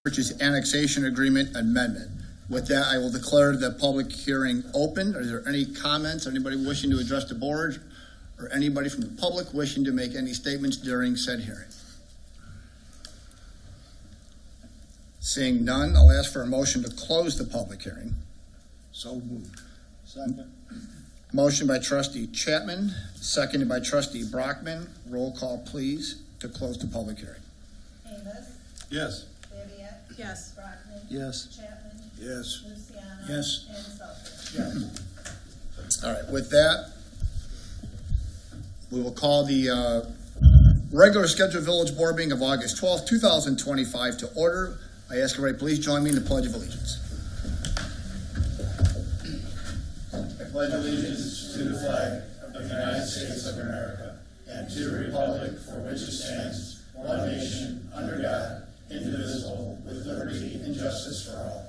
Purchase Annexation Agreement Amendment. With that, I will declare the public hearing open. Are there any comments? Anybody wishing to address the board or anybody from the public wishing to make any statements during said hearing? Seeing none, I'll ask for a motion to close the public hearing. So moved. Second. Motion by trustee Chapman, seconded by trustee Brockman. Roll call, please, to close the public hearing. Amos. Yes. Babiak. Yes. Brockman. Yes. Chapman. Yes. Luciano. Yes. And Selfridge. Yes. All right, with that, we will call the regular scheduled village board meeting of August 12th, 2025 to order. I ask everybody, please join me in the Pledge of Allegiance. I pledge allegiance to the flag of the United States of America and to the republic for which it stands, one nation, under God, indivisible, with liberty and justice for all.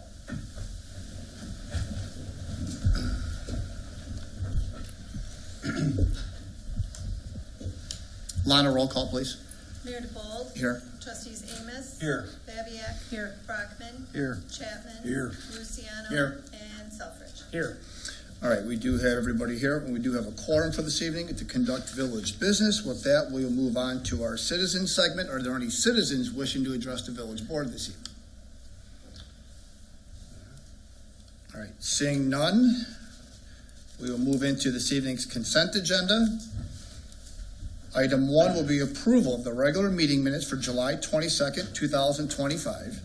Lana, roll call, please. Mayor DeBold. Here. Trustees Amos. Here. Babiak. Here. Brockman. Here. Chapman. Here. Luciano. Here. And Selfridge. Here. All right, we do have everybody here, and we do have a quorum for this evening to conduct village business. With that, we will move on to our citizen segment. Are there any citizens wishing to address the village board this evening? All right, seeing none, we will move into this evening's consent agenda. Item 1 will be approval of the regular meeting minutes for July 22nd, 2025.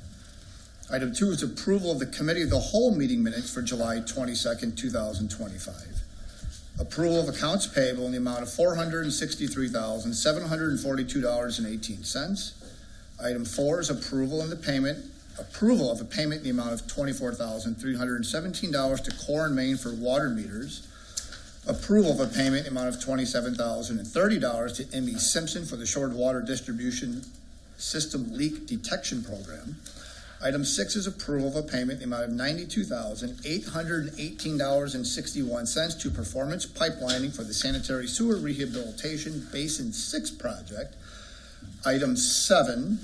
Item 2 is approval of the Committee of the Whole meeting minutes for July 22nd, 2025. Approval of accounts payable in the amount of $463,742.18. Item 4 is approval of a payment in the amount of $24,317 to Core and Main for water meters. Approval of a payment in the amount of $27,030 to M.E. Simpson for the Shorewood Water Distribution System Leak Detection Program. Item 6 is approval of a payment in the amount of $92,818.61 to Performance Pipelining for the Sanitary Sewer Rehabilitation Basin 6 project. Item 7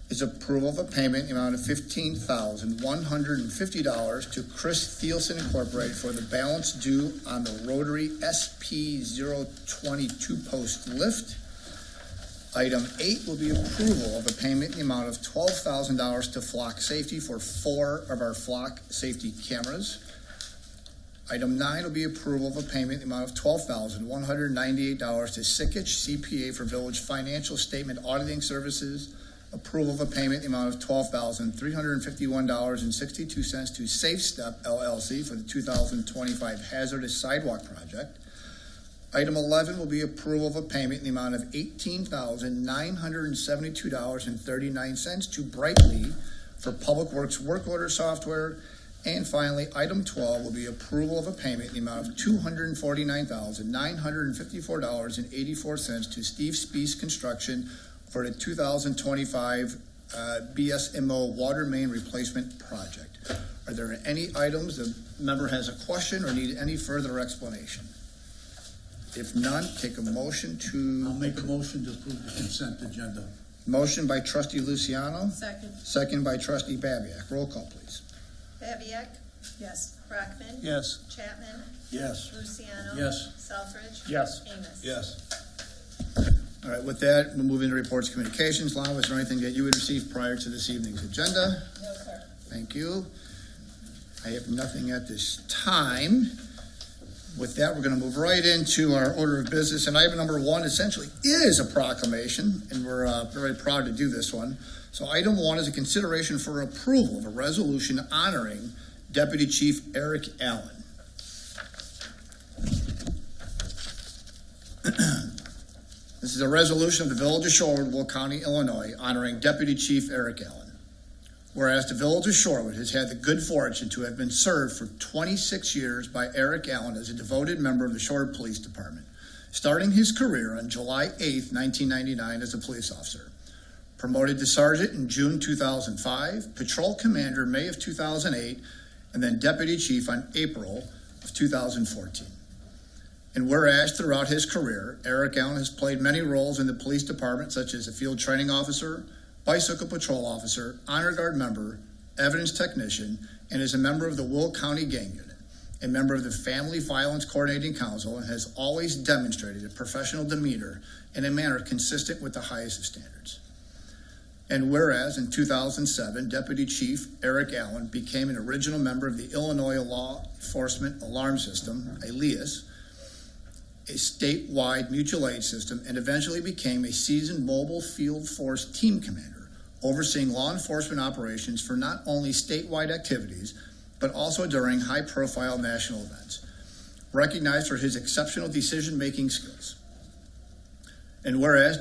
is approval of a payment in the amount of $15,150 to Chris Thielson Incorporated for the balance due on the Rotary SP022 post lift. Item 8 will be approval of a payment in the amount of $12,000 to Flock Safety for 4 of our Flock Safety cameras. Item 9 will be approval of a payment in the amount of $12,198 to Sickich CPA for village financial statement auditing services. Approval of a payment in the amount of $12,351.62 to Safe Step LLC for the 2025 hazardous sidewalk project. Item 11 will be approval of a payment in the amount of $18,972.39 to Brightly for Public Works work order software. And finally, item 12 will be approval of a payment in the amount of $249,954.84 to Steve Speece Construction for the 2025 BSMO water main replacement project. Are there any items the member has a question or need any further explanation? If none, take a motion to... I'll make a motion to approve the consent agenda. Motion by trustee Luciano. Second. Second by trustee Babiak. Roll call, please. Babiak. Yes. Brockman. Yes. Chapman. Yes. Luciano. Yes. Selfridge. Yes. Amos. Yes. All right, with that, we'll move into reports, communications. Lana, was there anything that you had received prior to this evening's agenda? No, sir. Thank you. I have nothing at this time. With that, we're going to move right into our order of business. And item number 1 essentially is a proclamation, and we're very proud to do this one. So item 1 is a consideration for approval of a resolution honoring Deputy Chief Eric Allen. This is a resolution of the Village of Shorewood, Will County, Illinois, honoring Deputy Chief Eric Allen. Whereas the Village of Shorewood has had the good fortune to have been served for 26 years by Eric Allen as a devoted member of the Shorewood Police Department, starting his career on July 8, 1999 as a police officer. Promoted to sergeant in June 2005, patrol commander May of 2008, and then deputy chief on April of 2014. And whereas throughout his career, Eric Allen has played many roles in the police department, such as a field training officer, bicycle patrol officer, honor guard member, evidence technician, and is a member of the Will County Gang Unit, a member of the Family Violence Coordinating Council, and has always demonstrated a professional demeanor in a manner consistent with the highest of standards. And whereas in 2007, Deputy Chief Eric Allen became an original member of the Illinois Law Enforcement Alarm System, ALEAS, a statewide mutual aid system, and eventually became a seasoned mobile field force team commander, overseeing law enforcement operations for not only statewide activities, but also during high-profile national events, recognized for his exceptional decision-making skills. And whereas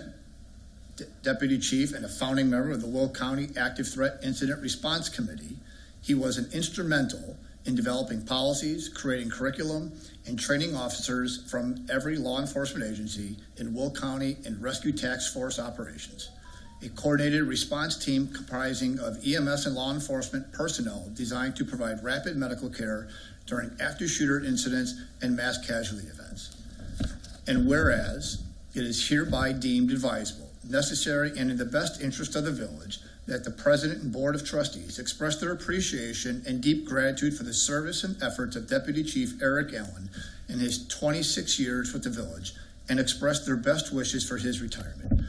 Deputy Chief and a founding member of the Will County Active Threat Incident Response Committee, he was an instrumental in developing policies, creating curriculum, and training officers from every law enforcement agency in Will County and rescue task force operations. A coordinated response team comprising of EMS and law enforcement personnel designed to provide rapid medical care during after-shooter incidents and mass casualty events. And whereas it is hereby deemed advisable, necessary, and in the best interest of the village that the President and Board of Trustees express their appreciation and deep gratitude for the service and efforts of Deputy Chief Eric Allen in his 26 years with the village, and express their best wishes for his retirement.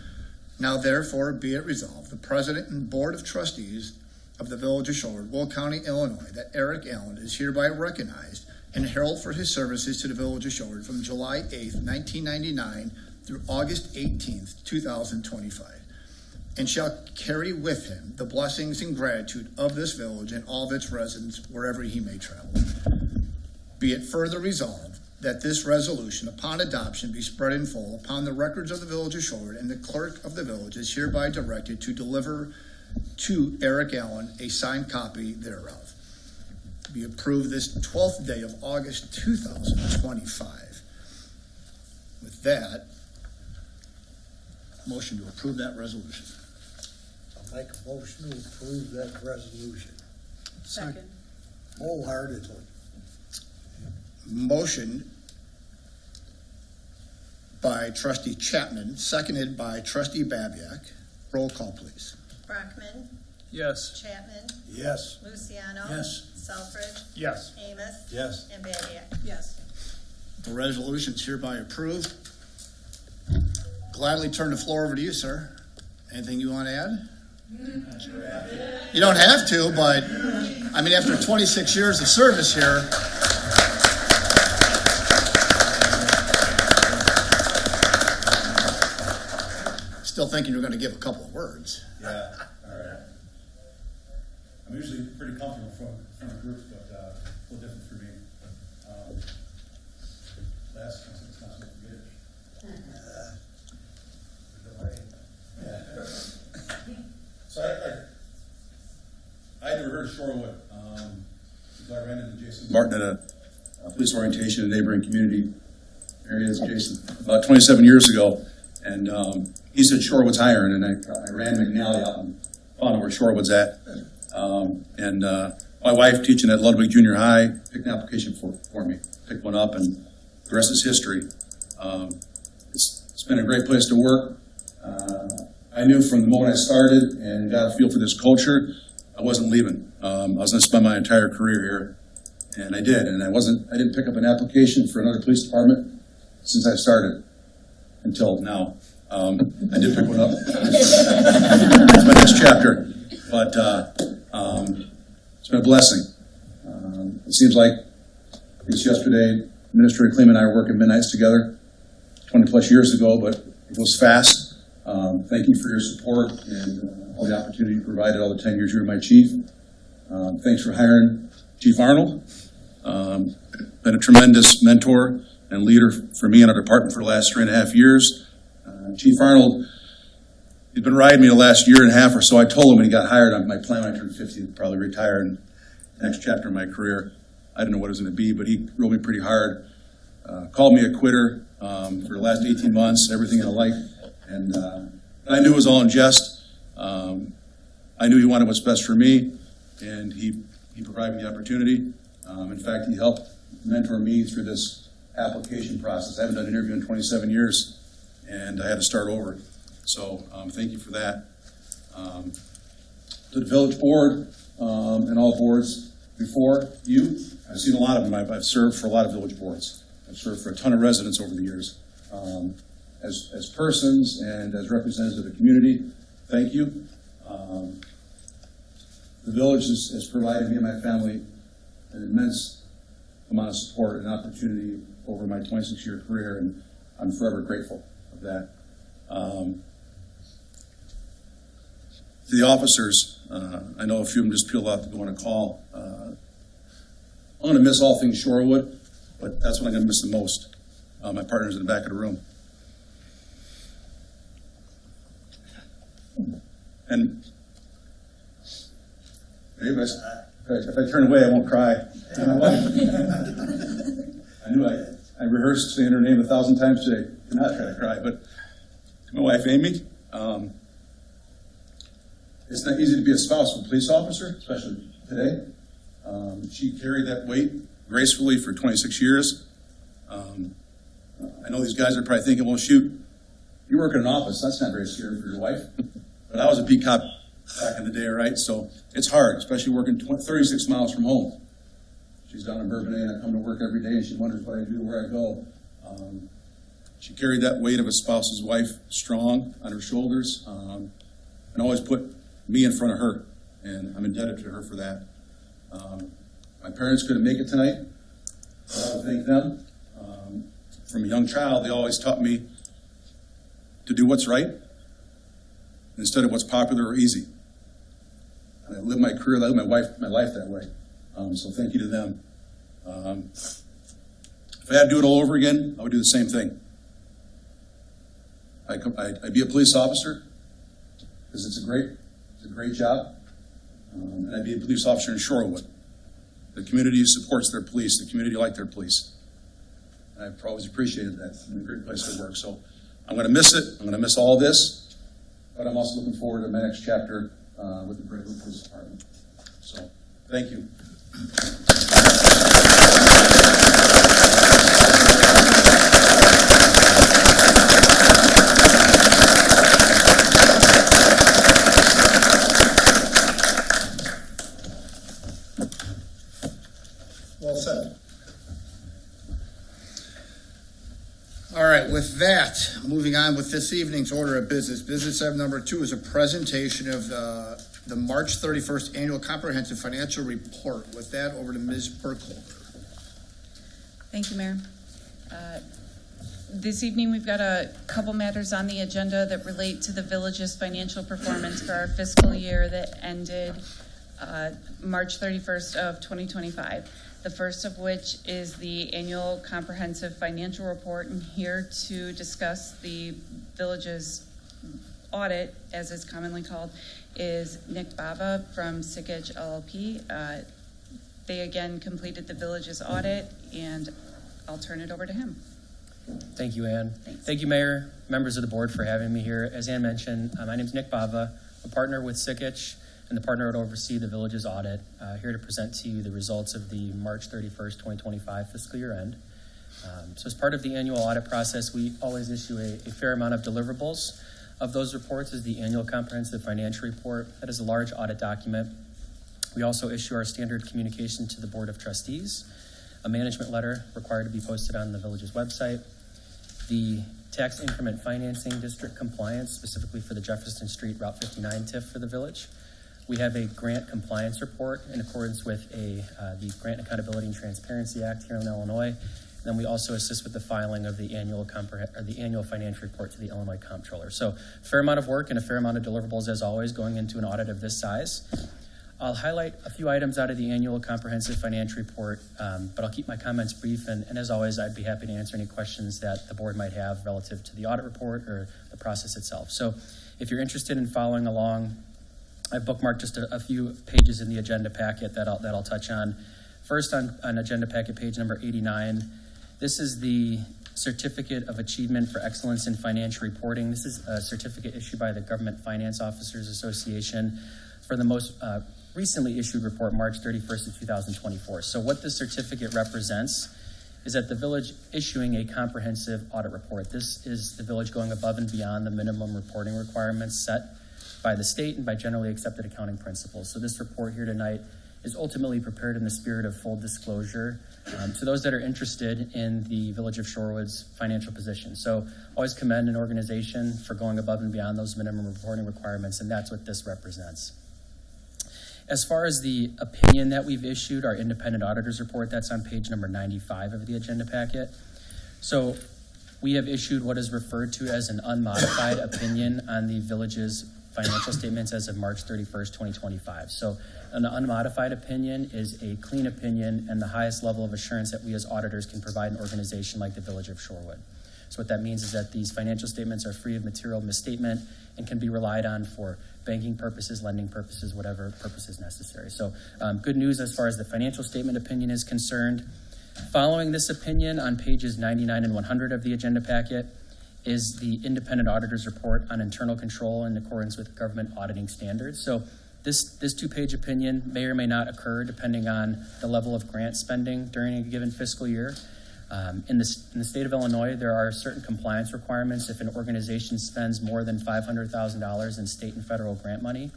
Now therefore be it resolved, the President and Board of Trustees of the Village of Shorewood, Will County, Illinois, that Eric Allen is hereby recognized and heralded for his services to the Village of Shorewood from July 8th, 1999 through August 18th, 2025, and shall carry with him the blessings and gratitude of this village and all of its residents wherever he may travel. Be it further resolved that this resolution, upon adoption, be spread in full upon the records of the Village of Shorewood, and the clerk of the village is hereby directed to deliver to Eric Allen a signed copy thereof. Be approved this 12th day of August 2025. With that, motion to approve that resolution. I'll make a motion to approve that resolution Second. wholeheartedly. Motion by Trustee Chapman, seconded by Trustee Babiak. Roll call, please. Brockman, Yes. Chapman, Yes. Luciano. Yes. Selfridge, Yes. Amos, Yes. and Badiak. Yes. The resolution is hereby approved. Gladly turn the floor over to you, sir. Anything you want to add? You don't have to, but I mean, after 26 years of service here, still thinking you're going to give a couple of words. Yeah, all right. I'm usually pretty comfortable from a group, but a little different for me. Last it's not so good. So I never heard of Shorewood. I ran into Jason Martin at a police orientation in a neighboring community areas, Jason, about 27 years ago. And he said Shorewood's hiring, and I ran McNally out and found out where Shorewood's at. My wife, teaching at Ludwig Junior High, picked an application for me, picked one up, and the rest is history. It's been a great place to work. I knew from the moment I started and got a feel for this culture, I wasn't leaving. I was going to spend my entire career here, and I did. And I didn't pick up an application for another police department since I started until now. I did pick one up. It's my next chapter, but it's been a blessing. It seems like just yesterday, Administrator Kleeman and I were working midnights together 20 plus years ago, but it was fast. Thank you for your support and all the opportunity you provided all the 10 years you were my chief. Thanks for hiring Chief Arnold. Been a tremendous mentor and leader for me in our department for the last 3.5 years. Chief Arnold, he'd been riding me the last year and a half or so. I told him when he got hired on my plan when I turned 50 to probably retire in the next chapter of my career. I didn't know what it was going to be, but he rode me pretty hard. Called me a quitter for the last 18 months, everything I liked. And I knew it was all in jest. I knew he wanted what's best for me, and he provided me the opportunity. In fact, he helped mentor me through this application process. I haven't done an interview in 27 years, and I had to start over. So thank you for that. To the village board and all boards before you, I've seen a lot of them. I've served for a lot of village boards. I've served for a ton of residents over the years. As persons and as representatives of the community, thank you. The village has provided me and my family an immense amount of support and opportunity over my 26-year career, and I'm forever grateful of that. To the officers, I know a few of them just peeled out to go on a call. I'm going to miss all things Shorewood, but that's what I'm going to miss the most. My partner's in the back of the room. And if I turn away, I won't cry. My wife, I knew I rehearsed saying her name 1,000 times today. Do not try to cry, but to my wife, Amy, it's not easy to be a spouse of a police officer, especially today. She carried that weight gracefully for 26 years. I know these guys are probably thinking, well, shoot, you work in an office, that's not very scary for your wife. But I was a beat cop back in the day, right? So it's hard, especially working 36 miles from home. She's down in Bourbonnais, and I come to work every day, and she wonders what I do, where I go. She carried that weight of a spouse's wife strong on her shoulders, and always put me in front of her, and I'm indebted to her for that. My parents couldn't make it tonight, so I thank them. From a young child, they always taught me to do what's right instead of what's popular or easy. And I live my career, I live my life that way. So thank you to them. If I had to do it all over again, I would do the same thing. I'd be a police officer because it's a great job. And I'd be a police officer in Shorewood. The community supports their police. The community like their police. And I've always appreciated that. It's been a great place to work. So I'm going to miss it. I'm going to miss all this. But I'm also looking forward to my next chapter with the Braidwood Police Department. So thank you. Well said. All right, with that, moving on with this evening's order of business. Business item number 2 is a presentation of the March 31st Annual Comprehensive Financial Report. With that, over to Ms. Burkholder. Thank you, Mayor. This evening, we've got a couple matters on the agenda that relate to the village's financial performance for our fiscal year that ended March 31st of 2025. The first of which is the annual comprehensive financial report, and here to discuss the village's audit, as it's commonly called, is Nick Bava from Sikich LLP. They again completed the village's audit, and I'll turn it over to him. Thank you, Ann. Thanks. Thank you, Mayor, members of the board, for having me here. As Ann mentioned, my name is Nick Bava. I'm a partner with Sikich, and the partner would oversee the village's audit. Here to present to you the results of the March 31st, 2025 fiscal year end. So as part of the annual audit process, we always issue a fair amount of deliverables. Of those reports is the annual comprehensive financial report. That is a large audit document. We also issue our standard communication to the Board of Trustees, a management letter required to be posted on the village's website, the tax increment financing district compliance, specifically for the Jefferson Street Route 59 TIF for the village. We have a grant compliance report in accordance with the Grant Accountability and Transparency Act here in Illinois. And then we also assist with the filing of the annual financial report to the Illinois Comptroller. So a fair amount of work and a fair amount of deliverables, as always, going into an audit of this size. I'll highlight a few items out of the annual comprehensive financial report, but I'll keep my comments brief. And as always, I'd be happy to answer any questions that the board might have relative to the audit report or the process itself. So if you're interested in following along, I've bookmarked just a few pages in the agenda packet that I'll touch on. First, on agenda packet page number 89, this is the Certificate of Achievement for Excellence in Financial Reporting. This is a certificate issued by the Government Finance Officers Association for the most recently issued report, March 31st of 2024. So what this certificate represents is that the village issuing a comprehensive audit report. This is the village going above and beyond the minimum reporting requirements set by the state and by generally accepted accounting principles. So this report here tonight is ultimately prepared in the spirit of full disclosure to those that are interested in the Village of Shorewood's financial position. So always commend an organization for going above and beyond those minimum reporting requirements, and that's what this represents. As far as the opinion that we've issued, our independent auditor's report, that's on page number 95 of the agenda packet. So we have issued what is referred to as an unmodified opinion on the village's financial statements as of March 31st, 2025. So an unmodified opinion is a clean opinion and the highest level of assurance that we as auditors can provide an organization like the Village of Shorewood. So what that means is that these financial statements are free of material misstatement and can be relied on for banking purposes, lending purposes, whatever purpose is necessary. So good news as far as the financial statement opinion is concerned. Following this opinion on pages 99 and 100 of the agenda packet is the independent auditor's report on internal control in accordance with government auditing standards. So this two-page opinion may or may not occur depending on the level of grant spending during a given fiscal year. In the state of Illinois, there are certain compliance requirements if an organization spends more than $500,000 in state and federal grant money.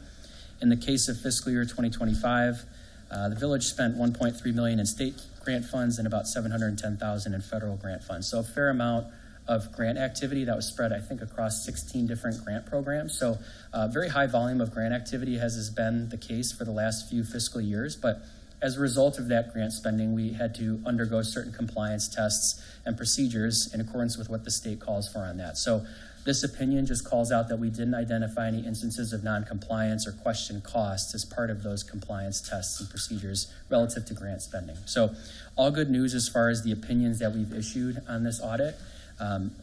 In the case of fiscal year 2025, the village spent $1.3 million in state grant funds and about $710,000 in federal grant funds. So a fair amount of grant activity that was spread, I think, across 16 different grant programs. So very high volume of grant activity has been the case for the last few fiscal years. But as a result of that grant spending, we had to undergo certain compliance tests and procedures in accordance with what the state calls for on that. So this opinion just calls out that we didn't identify any instances of non-compliance or question costs as part of those compliance tests and procedures relative to grant spending. So all good news as far as the opinions that we've issued on this audit.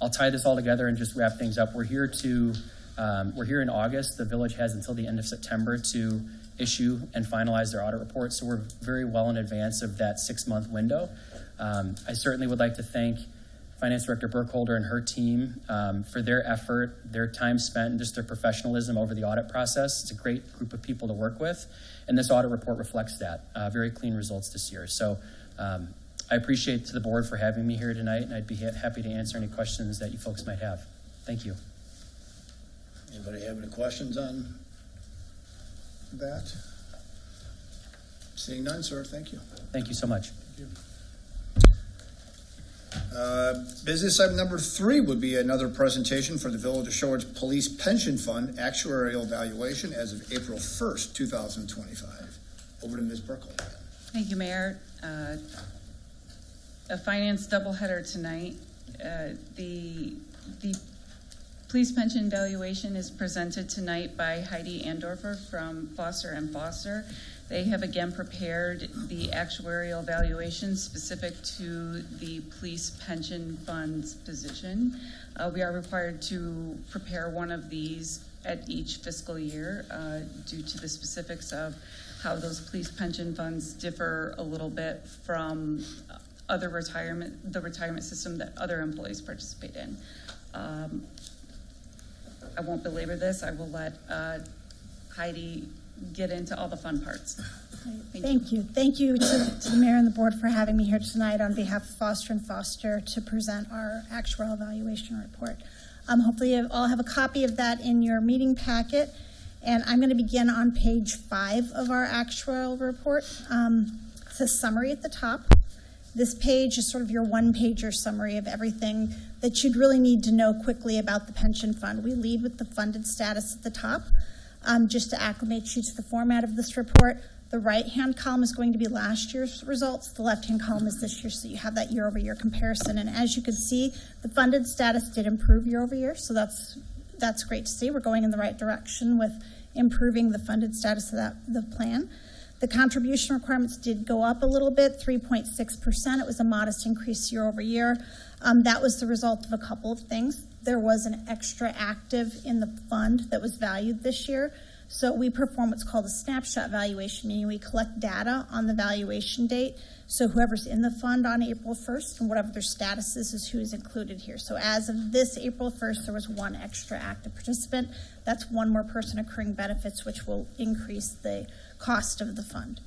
I'll tie this all together and just wrap things up. We're here in August. The village has until the end of September to issue and finalize their audit report. So we're very well in advance of that 6-month window. I certainly would like to thank Finance Director Burkholder and her team for their effort, their time spent, and just their professionalism over the audit process. It's a great group of people to work with, and this audit report reflects that. Very clean results this year. So I appreciate the board for having me here tonight, and I'd be happy to answer any questions that you folks might have. Thank you. Anybody have any questions on that? Seeing none, sir, thank you. Thank you so much. Business item number 3 would be another presentation for the Village of Shorewood's Police Pension Fund actuarial valuation as of April 1st, 2025. Over to Ms. Burkholder. Thank you, Mayor. A finance doubleheader tonight. The police pension valuation is presented tonight by Heidi Andorfer from Foster & Foster. They have again prepared the actuarial valuation specific to the police pension fund's position. We are required to prepare one of these at each fiscal year due to the specifics of how those police pension funds differ a little bit from the retirement system that other employees participate in. I won't belabor this. I will let Heidi get into all the fun parts. Thank you. Thank you to the mayor and the board for having me here tonight on behalf of Foster & Foster to present our actuarial evaluation report. Hopefully you all have a copy of that in your meeting packet. And I'm going to begin on page 5 of our actuarial report. It's a summary at the top. This page is sort of your one-pager summary of everything that you'd really need to know quickly about the pension fund. We lead with the funded status at the top. Just to acclimate you to the format of this report, the right-hand column is going to be last year's results. The left-hand column is this year, so you have that year-over-year comparison. And as you can see, the funded status did improve year-over-year, so that's great to see. We're going in the right direction with improving the funded status of the plan. The contribution requirements did go up a little bit, 3.6%. It was a modest increase year-over-year. That was the result of a couple of things. There was an extra active in the fund that was valued this year. So we perform what's called a snapshot valuation, meaning we collect data on the valuation date. So whoever's in the fund on April 1st and whatever their status is who is included here. So as of this April 1st, there was one extra active participant. That's one more person accruing benefits, which will increase the cost of the fund.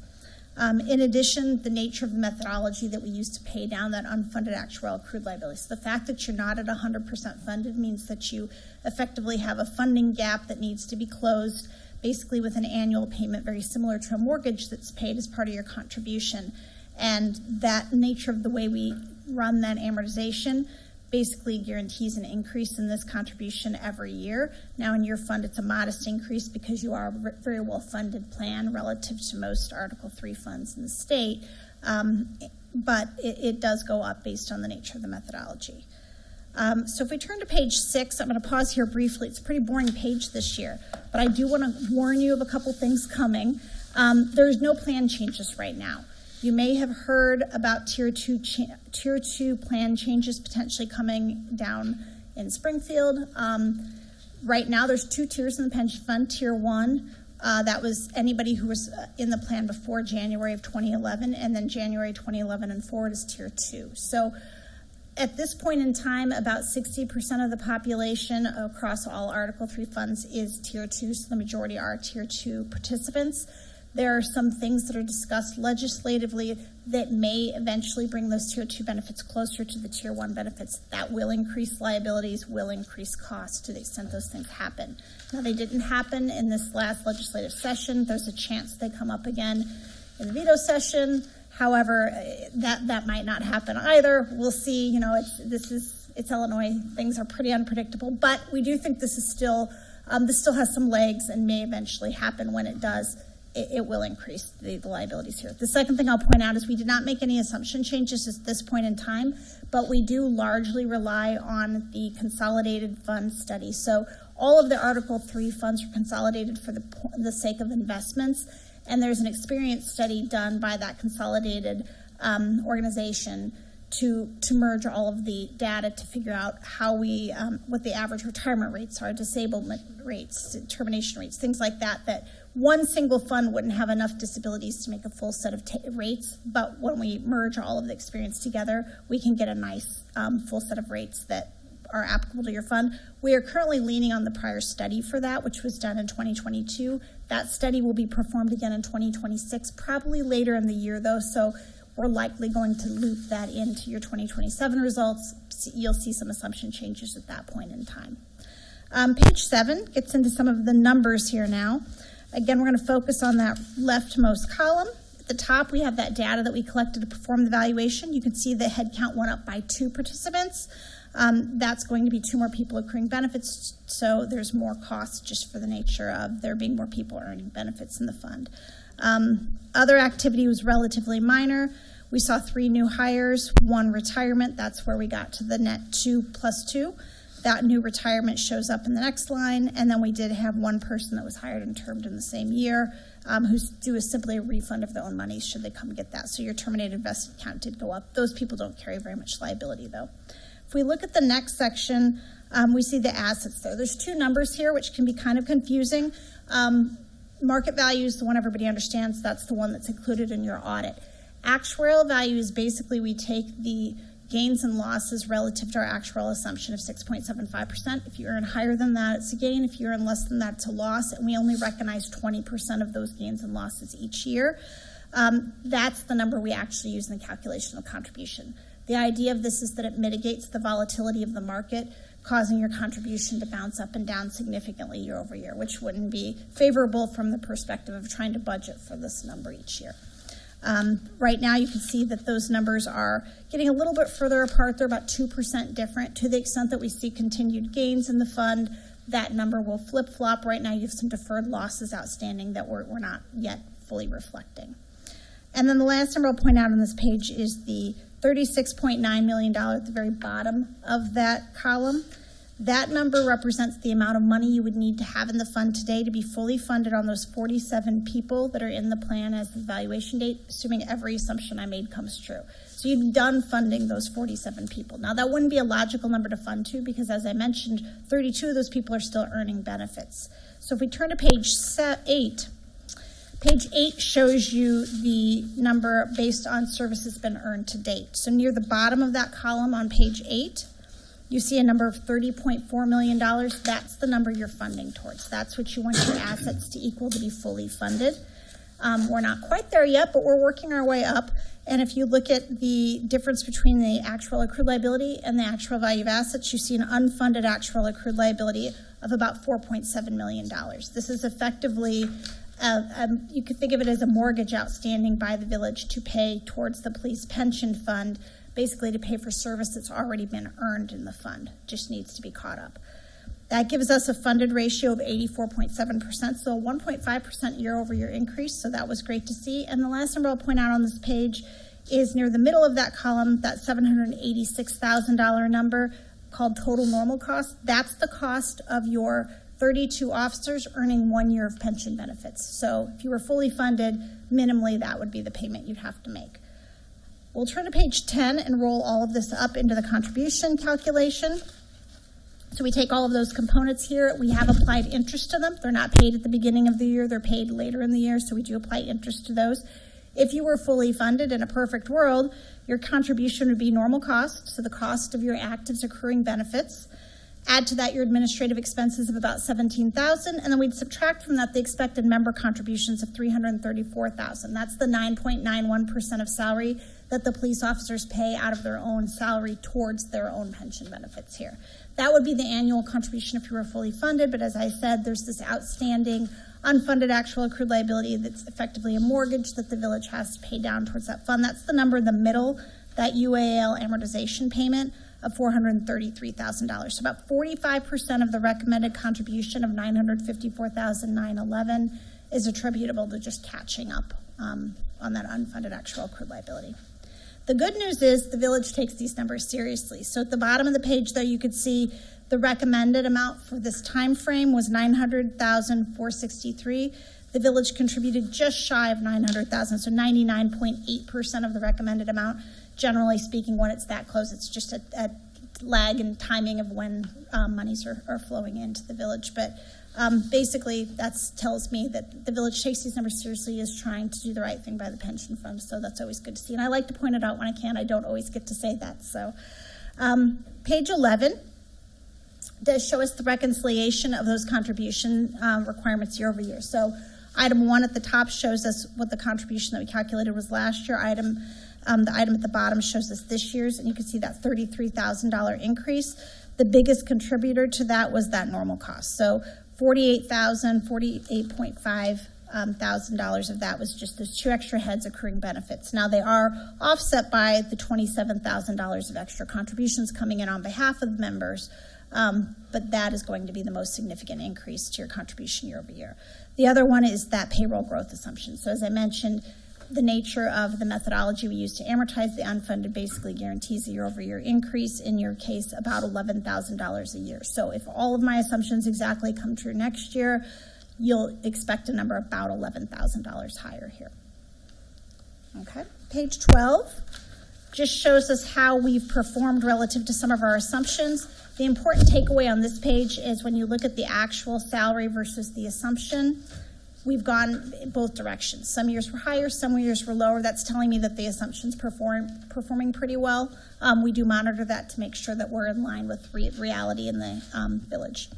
In addition, the nature of the methodology that we use to pay down that unfunded actuarial accrued liability. So the fact that you're not at 100% funded means that you effectively have a funding gap that needs to be closed, basically with an annual payment very similar to a mortgage that's paid as part of your contribution. And that nature of the way we run that amortization basically guarantees an increase in this contribution every year. Now in your fund, it's a modest increase because you are a very well-funded plan relative to most Article 3 funds in the state, but it does go up based on the nature of the methodology. So if we turn to page 6, I'm going to pause here briefly. It's a pretty boring page this year, but I do want to warn you of a couple things coming. There's no plan changes right now. You may have heard about Tier 2 plan changes potentially coming down in Springfield. Right now, there's 2 tiers in the pension fund. Tier 1, that was anybody who was in the plan before January of 2011, and then January 2011 and forward is Tier 2. So at this point in time, about 60% of the population across all Article 3 funds is Tier 2, so the majority are Tier 2 participants. There are some things that are discussed legislatively that may eventually bring those Tier 2 benefits closer to the Tier 1 benefits. That will increase liabilities, will increase costs to the extent those things happen. Now, they didn't happen in this last legislative session. There's a chance they come up again in the veto session. However, that might not happen either. We'll see. You know, it's Illinois. Things are pretty unpredictable, but we do think this is still has some legs and may eventually happen. When it does, it will increase the liabilities here. The second thing I'll point out is we did not make any assumption changes at this point in time, but we do largely rely on the consolidated fund study. So all of the Article 3 funds are consolidated for the sake of investments, and there's an experience study done by that consolidated organization to merge all of the data to figure out how what the average retirement rates are, disablement rates, termination rates, things like that, that one single fund wouldn't have enough disabilities to make a full set of rates, but when we merge all of the experience together, we can get a nice full set of rates that are applicable to your fund. We are currently leaning on the prior study for that, which was done in 2022. That study will be performed again in 2026, probably later in the year though, so we're likely going to loop that into your 2027 results. You'll see some assumption changes at that point in time. Page 7 gets into some of the numbers here now. Again, we're going to focus on that leftmost column. At the top, we have that data that we collected to perform the valuation. You can see the head count went up by 2 participants. That's going to be 2 more people accruing benefits, so there's more costs just for the nature of there being more people earning benefits in the fund. Other activity was relatively minor. We saw 3 new hires, 1 retirement. That's where we got to the net 2 plus 2. That new retirement shows up in the next line, and then we did have 1 person that was hired and termed in the same year, who's due is simply a refund of their own money should they come get that. So your terminated vested count did go up. Those people don't carry very much liability, though. If we look at the next section, we see the assets there. There's 2 numbers here, which can be kind of confusing. Market value is the one everybody understands. That's the one that's included in your audit. Actuarial value is basically we take the gains and losses relative to our actuarial assumption of 6.75%. If you earn higher than that, it's a gain. If you earn less than that, it's a loss. And we only recognize 20% of those gains and losses each year. That's the number we actually use in the calculation of contribution. The idea of this is that it mitigates the volatility of the market, causing your contribution to bounce up and down significantly year over year, which wouldn't be favorable from the perspective of trying to budget for this number each year. Right now, you can see that those numbers are getting a little bit further apart. They're about 2% different. To the extent that we see continued gains in the fund, that number will flip-flop. Right now, you have some deferred losses outstanding that we're not yet fully reflecting. And then the last number I'll point out on this page is the $36.9 million at the very bottom of that column. That number represents the amount of money you would need to have in the fund today to be fully funded on those 47 people that are in the plan as the valuation date, assuming every assumption I made comes true. So you'd be done funding those 47 people. Now, that wouldn't be a logical number to fund to because, as I mentioned, 32 of those people are still earning benefits. So if we turn to page 8, page 8 shows you the number based on services been earned to date. So near the bottom of that column on page 8, you see a number of $30.4 million. That's the number you're funding towards. That's what you want your assets to equal to be fully funded. We're not quite there yet, but we're working our way up. And if you look at the difference between the actual accrued liability and the actual value of assets, you see an unfunded actual accrued liability of about $4.7 million. This is effectively, you could think of it as a mortgage outstanding by the village to pay towards the police pension fund, basically to pay for service that's already been earned in the fund, just needs to be caught up. That gives us a funded ratio of 84.7%, so a 1.5% year-over-year increase, so that was great to see. And the last number I'll point out on this page is near the middle of that column, that $786,000 number called total normal cost. That's the cost of your 32 officers earning 1 year of pension benefits. So if you were fully funded, minimally that would be the payment you'd have to make. We'll turn to page 10 and roll all of this up into the contribution calculation. So we take all of those components here. We have applied interest to them. They're not paid at the beginning of the year. They're paid later in the year, so we do apply interest to those. If you were fully funded in a perfect world, your contribution would be normal cost, so the cost of your actives accruing benefits. Add to that your administrative expenses of about $17,000, and then we'd subtract from that the expected member contributions of $334,000. That's the 9.91% of salary that the police officers pay out of their own salary towards their own pension benefits here. That would be the annual contribution if you were fully funded, but as I said, there's this outstanding unfunded actual accrued liability that's effectively a mortgage that the village has to pay down towards that fund. That's the number in the middle, that UAL amortization payment of $433,000. So about 45% of the recommended contribution of $954,911 is attributable to just catching up on that unfunded actual accrued liability. The good news is the village takes these numbers seriously. So at the bottom of the page, though, you could see the recommended amount for this time frame was $900,463. The village contributed just shy of $900,000, so 99.8% of the recommended amount. Generally speaking, when it's that close, it's just a lag in timing of when monies are flowing into the village. But basically, that tells me that the village takes these numbers seriously, is trying to do the right thing by the pension fund, so that's always good to see. And I like to point it out when I can. I don't always get to say that. So page 11 does show us the reconciliation of those contribution requirements year over year. So item 1 at the top shows us what the contribution that we calculated was last year. The item at the bottom shows us this year's, and you can see that $33,000 increase. The biggest contributor to that was that normal cost. So $48,500 of that was just those 2 extra heads accruing benefits. Now they are offset by the $27,000 of extra contributions coming in on behalf of members, but that is going to be the most significant increase to your contribution year over year. The other one is that payroll growth assumption. So as I mentioned, the nature of the methodology we use to amortize the unfunded basically guarantees a year-over-year increase, in your case, about $11,000 a year. So if all of my assumptions exactly come true next year, you'll expect a number about $11,000 higher here. Okay, page 12 just shows us how we've performed relative to some of our assumptions. The important takeaway on this page is when you look at the actual salary versus the assumption, we've gone in both directions. Some years were higher, some years were lower. That's telling me that the assumptions performing pretty well. We do monitor that to make sure that we're in line with reality in the village.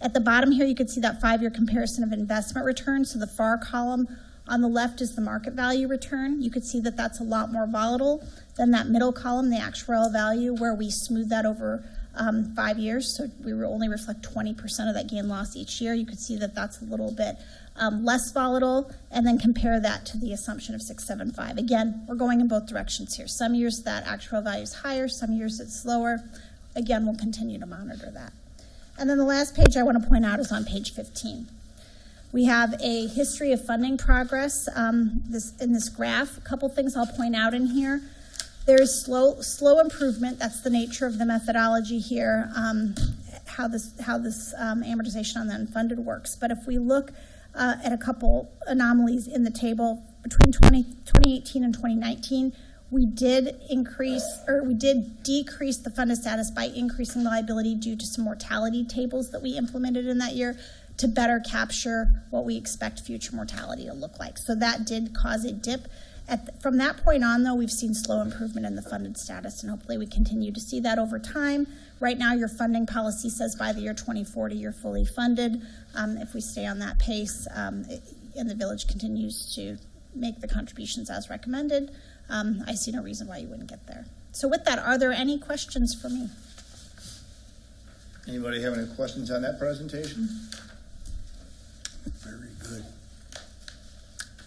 At the bottom here, you can see that 5-year comparison of investment returns. So the far column on the left is the market value return. You could see that that's a lot more volatile than that middle column, the actuarial value, where we smooth that over 5 years. So we will only reflect 20% of that gain loss each year. You could see that that's a little bit less volatile, and then compare that to the assumption of 675. Again, we're going in both directions here. Some years that actual value is higher, some years it's lower. Again, we'll continue to monitor that. And then the last page I want to point out is on page 15. We have a history of funding progress in this graph. A couple things I'll point out in here. There's slow improvement. That's the nature of the methodology here, how this amortization on the unfunded works. But if we look at a couple anomalies in the table between 2018 and 2019, we did decrease the funded status by increasing the liability due to some mortality tables that we implemented in that year to better capture what we expect future mortality to look like. So that did cause a dip. From that point on, though, we've seen slow improvement in the funded status, and hopefully we continue to see that over time. Right now, your funding policy says by the year 2040, you're fully funded. If we stay on that pace and the village continues to make the contributions as recommended, I see no reason why you wouldn't get there. So with that, are there any questions for me? Anybody have any questions on that presentation? Very good.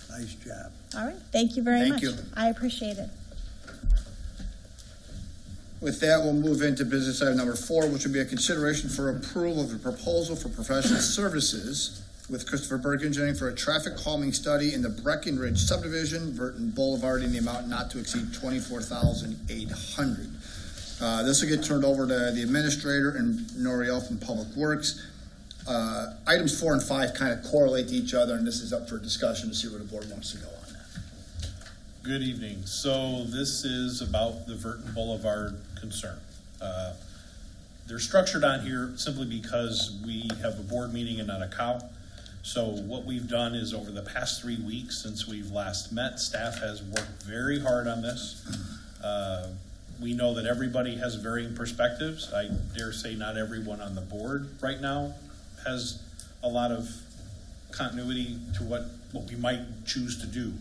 Nice job. All right, thank you very Thank much. you. I appreciate it. With that, we'll move into business item number 4, which will be a consideration for approval of a proposal for professional services with Christopher Burke Engineering for a traffic calming study in the Breckenridge subdivision, Burton Boulevard, in the amount not to exceed $24,800. This will get turned over to the administrator and Noriel from Public Works. Items 4 and 5 kind of correlate to each other, and this is up for discussion to see where the board wants to go on that. Good evening. So this is about the Burton Boulevard concern. They're structured on here simply because we have a board meeting and not a cow. So what we've done is over the past 3 weeks since we've last met, staff has worked very hard on this. We know that everybody has varying perspectives. I dare say not everyone on the board right now has a lot of continuity to what we might choose to do.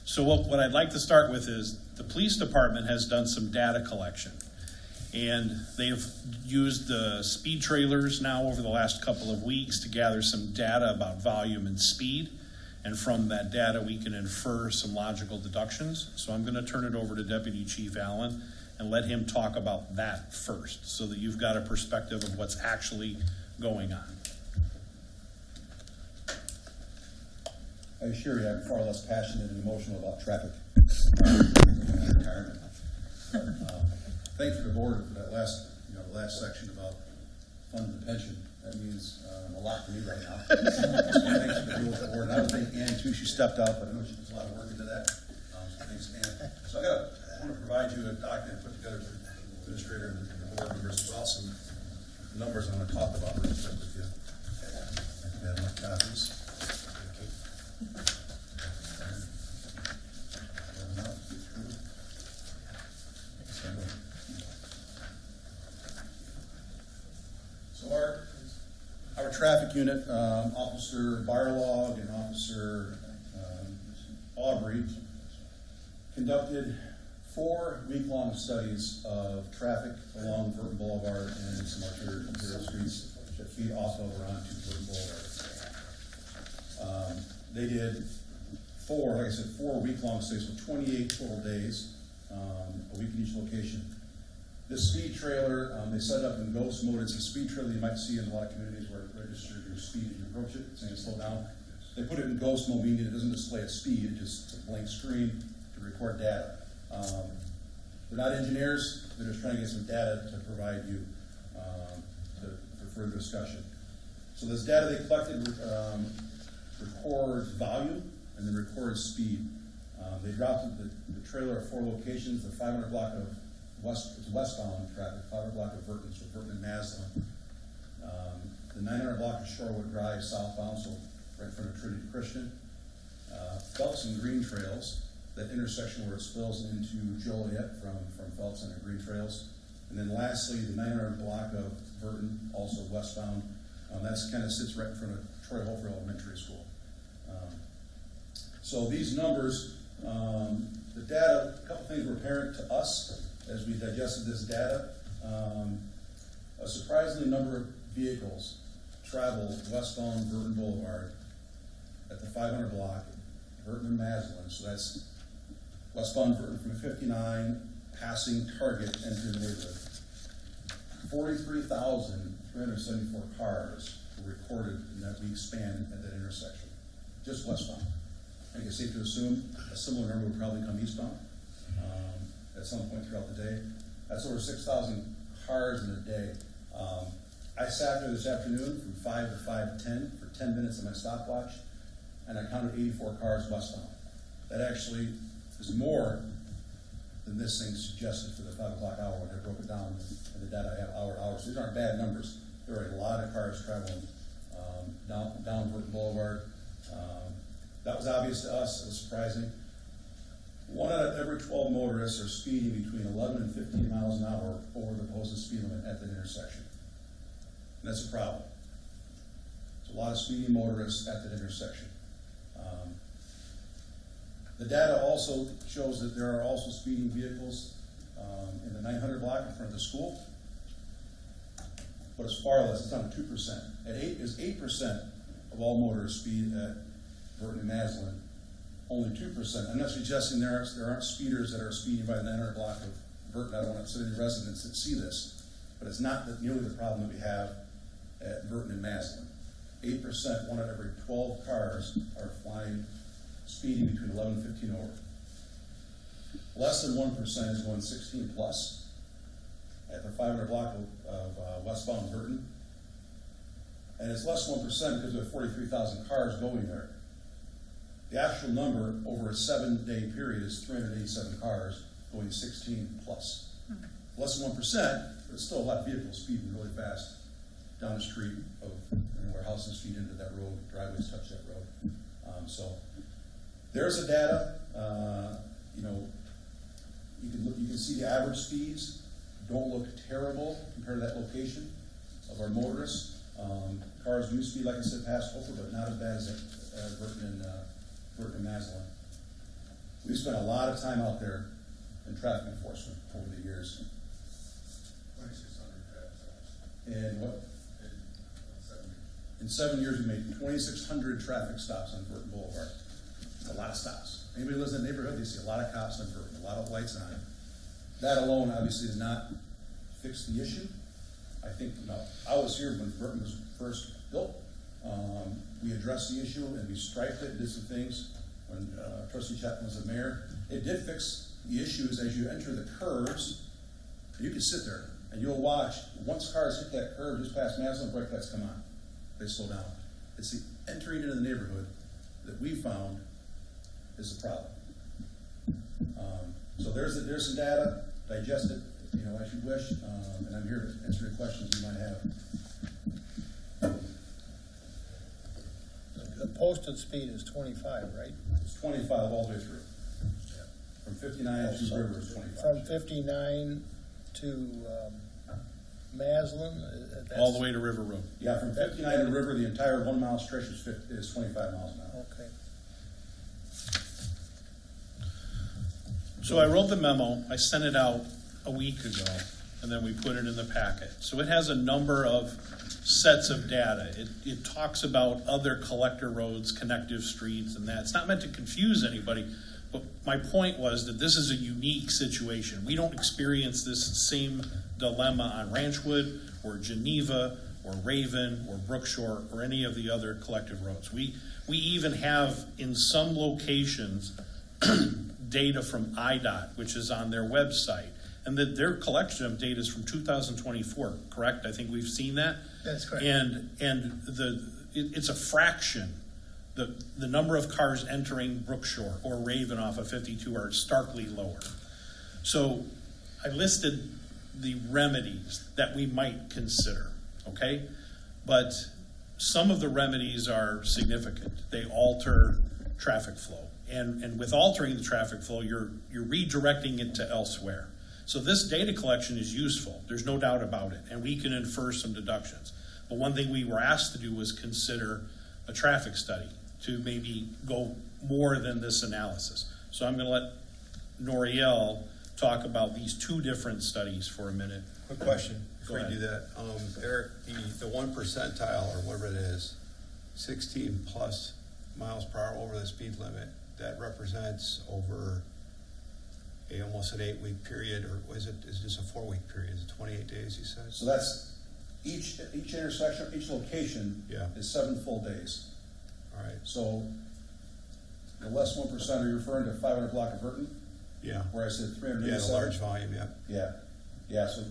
So what I'd like to start with is the police department has done some data collection. And they've used the speed trailers now over the last couple of weeks to gather some data about volume and speed. And from that data, we can infer some logical deductions. So I'm going to turn it over to Deputy Chief Allen and let him talk about that first so that you've got a perspective of what's actually going on. I assure you, I'm far less passionate and emotional about traffic. Thank you to the board for that last section about funding the pension. That means a lot to me right now. So thanks to the board. And I would thank Ann too. She stepped up, but I know she puts a lot of work into that. So thanks, Ann. So I want to provide you a document put together for the administrator and the board members as well. Some numbers I'm going to talk about real quick with you. I have my copies. So our traffic unit, Officer Barlog and Officer Aubrey conducted 4 week-long studies of traffic along Burton Boulevard and some arterial streets that feed off of or onto Burton Boulevard. They did 4 week-long studies, so 28 total days, a week in each location. This speed trailer, they set it up in ghost mode. It's a speed trailer you might see in a lot of communities where it registers your speed as you approach it, saying slow down. They put it in ghost mode, meaning it doesn't display a speed, it's a blank screen to record data. They're not engineers, they're just trying to get some data to provide you for further discussion. So this data they collected records volume and then records speed. They dropped the trailer at 4 locations, the 500 block of westbound traffic, 500 block of Burton, so Burton and Maslin. The 900 block of Shorewood Drive southbound, so right in front of Trinity Christian. Phelps and Green Trails, that intersection where it spills into Joliet from Phelps and Green Trails. And then lastly, the 900 block of Burton, also westbound. That kind of sits right in front of Troy Hofer Elementary School. So these numbers, the data, a couple things were apparent to us as we digested this data. A surprising number of vehicles travel westbound Burton Boulevard at the 500 block, Burton and Maslin. So that's westbound Burton from 59, passing Target, entering the neighborhood. 43,374 cars were recorded in that week span at that intersection, just westbound. I think it's safe to assume a similar number would probably come eastbound at some point throughout the day. That's over 6,000 cars in a day. I sat there this afternoon from 5 to 5:10 for 10 minutes on my stopwatch, and I counted 84 cars westbound. That actually is more than this thing suggested for the 5 o'clock hour when I broke it down in the data I have hour to hour. So these aren't bad numbers. There are a lot of cars traveling down Burton Boulevard. That was obvious to us. It was surprising. 1 out of every 12 motorists are speeding between 11 and 15 miles an hour over the posted speed limit at the intersection. And that's a problem. There's a lot of speeding motorists at that intersection. The data also shows that there are also speeding vehicles in the 900 block in front of the school. But it's far less, it's down to 2%. At 8% of all motorists speed at Burton and Maslin. Only 2%. I'm not suggesting there aren't speeders that are speeding by the 900 block of Burton. I don't want city residents that see this, but it's not nearly the problem that we have at Burton and Maslin. 8%, 1 out of every 12 cars are flying, speeding between 11 and 15 over. Less than 1% is going 16 plus at the 500 block of westbound Burton. And it's less than 1% because we have 43,000 cars going there. The actual number over a 7-day period is 387 cars going 16 plus. Less than 1%, but it's still a lot of vehicles speeding really fast down the street of where houses feed into that road, driveways touch that road. So there's the data. You can see the average speeds don't look terrible compared to that location of our motorists. Cars do speed, like I said, past Hofer, but not as bad as Burton and Maslin. We've spent a lot of time out there in traffic enforcement over the years. 2,600 traffic stops. And what? In 7 years, we made 2,600 traffic stops on Burton Boulevard. It's a lot of stops. Anybody who lives in the neighborhood, they see a lot of cops on Burton, a lot of lights on. That alone, obviously, does not fix the issue. I think, I was here when Burton was first built. We addressed the issue and we striped it, did some things when Trustee Chapman was the mayor. It did fix the issues as you enter the curves. You can sit there and you'll watch, once cars hit that curve just past Maslin, brake lights come on. They slow down. It's the entering into the neighborhood that we found is the problem. So there's some data, digest it, as you wish, and I'm here to answer any questions you might have. The posted speed is 25, right? It's 25 all the way through. From 59 to River is 25. From 59 to Maslin? All the way to River Road. Yeah, from 59 to River, the entire 1 mile stretch is 25 miles an hour. Okay. So I wrote the memo, I sent it out a week ago, and then we put it in the packet. So it has a number of sets of data. It talks about other collector roads, connective streets, and that. It's not meant to confuse anybody, but my point was that this is a unique situation. We don't experience this same dilemma on Ranchwood or Geneva or Raven or Brookshore or any of the other collective roads. We even have in some locations data from IDOT, which is on their website, and that their collection of data is from 2024, correct? I think we've seen that. That's correct. And it's a fraction. The number of cars entering Brookshore or Raven off of 52 are starkly lower. So I listed the remedies that we might consider, okay? But some of the remedies are significant. They alter traffic flow. And with altering the traffic flow, you're redirecting it to elsewhere. So this data collection is useful. There's no doubt about it. And we can infer some deductions. But one thing we were asked to do was consider a traffic study to maybe go more than this analysis. So I'm going to let Noriel talk about these two different studies for a minute. Quick question before Go you do that. Eric, the 1 percentile or whatever it is, 16 plus miles per hour over the speed limit, that represents over almost an 8-week period, or is this a 4-week period? Is it 28 days, you said? So that's each intersection, each location is 7 full days. All right. So the less 1%, are you referring to 500 block of Burton? Yeah. Where I said 387? Yeah, the large volume, yeah. Yeah, so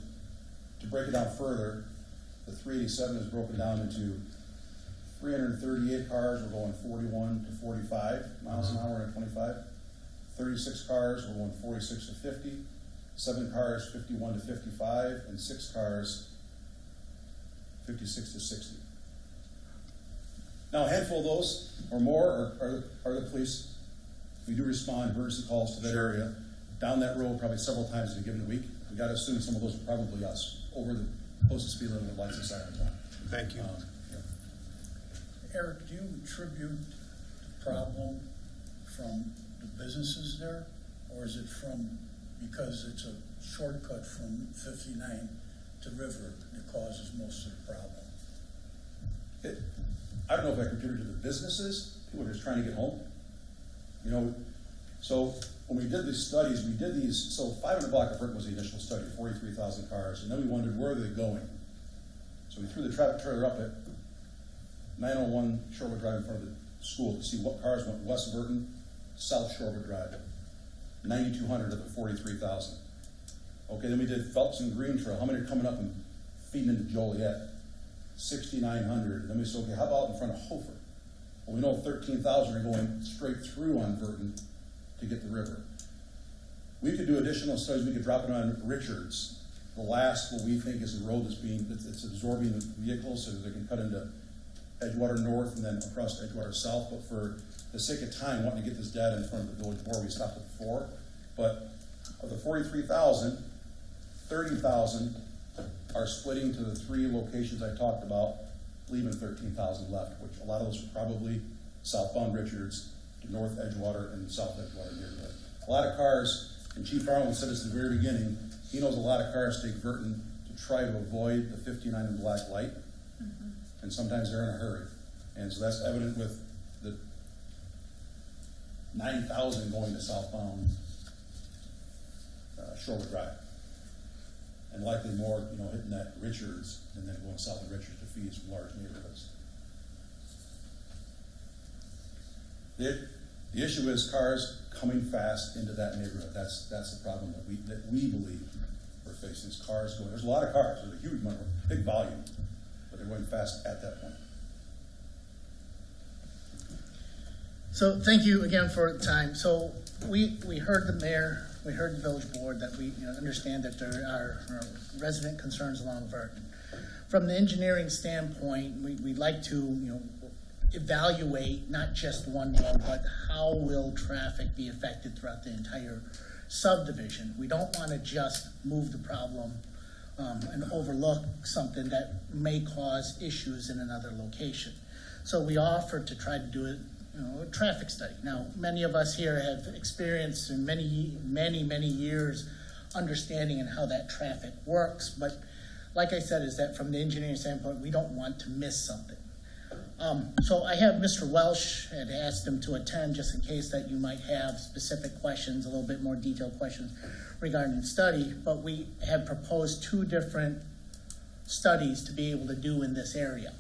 to break it down further, the 387 is broken down into 338 cars, we're going 41 to 45 miles an hour and 25. 36 cars, we're going 46 to 50. 7 cars, 51 to 55, and 6 cars, 56 to 60. Now, a handful of those or more are the police. We do respond emergency calls to that area, down that road probably several times in a given week. We got to assume some of those are probably us, over the posted speed limit with lights and sirens on. Thank you. Eric, do you attribute the problem from the businesses there? Or is it from, because it's a shortcut from 59 to River that causes most of the problem? I don't know if I contribute to the businesses, people are just trying to get home. You know, so when we did these studies, so 500 block of Burton was the initial study, 43,000 cars, and then we wondered where are they going? So we threw the traffic trailer up at 901 Shorewood Drive in front of the school to see what cars went west Burton, south Shorewood Drive. 9,200 of the 43,000. Okay, then we did Phelps and Green Trail. How many are coming up and feeding into Joliet? 6,900. Then we said, okay, how about in front of Hofer? Well, we know 13,000 are going straight through on Burton to get the river. We could do additional studies. We could drop it on Richards. The last, what we think is the road it's absorbing the vehicles so that they can cut into Edgewater North and then across to Edgewater South. But for the sake of time, wanting to get this data in front of the village board, we stopped at 4. But of the 43,000, 30,000 are splitting to the 3 locations I talked about, leaving 13,000 left, which a lot of those are probably southbound Richards to North Edgewater and South Edgewater neighborhood. A lot of cars, and Chief Arlen said this at the very beginning, he knows a lot of cars take Burton to try to avoid the 59 and black light, and sometimes they're in a hurry. And so that's evident with the 9,000 going to southbound Shorewood Drive. And likely more, hitting that Richards and then going south of Richards to feed some large neighborhoods. The issue is cars coming fast into that neighborhood. That's the problem that we believe we're facing. Is cars going. There's a lot of cars. There's a huge number, big volume, but they're going fast at that point. So thank you again for the time. So we heard the mayor, we heard the village board that we understand that there are resident concerns along Burton. From the engineering standpoint, we'd like to evaluate not just one road, but how will traffic be affected throughout the entire subdivision. We don't want to just move the problem and overlook something that may cause issues in another location. So we offered to try to do it. A traffic study. Now, many of us here have experienced in many years understanding and how that traffic works, but like I said, is that from the engineering standpoint, we don't want to miss something. So I have Mr. Welsh had asked him to attend just in case that you might have specific questions, a little bit more detailed questions regarding the study, but we have proposed 2 different studies to be able to do in this area.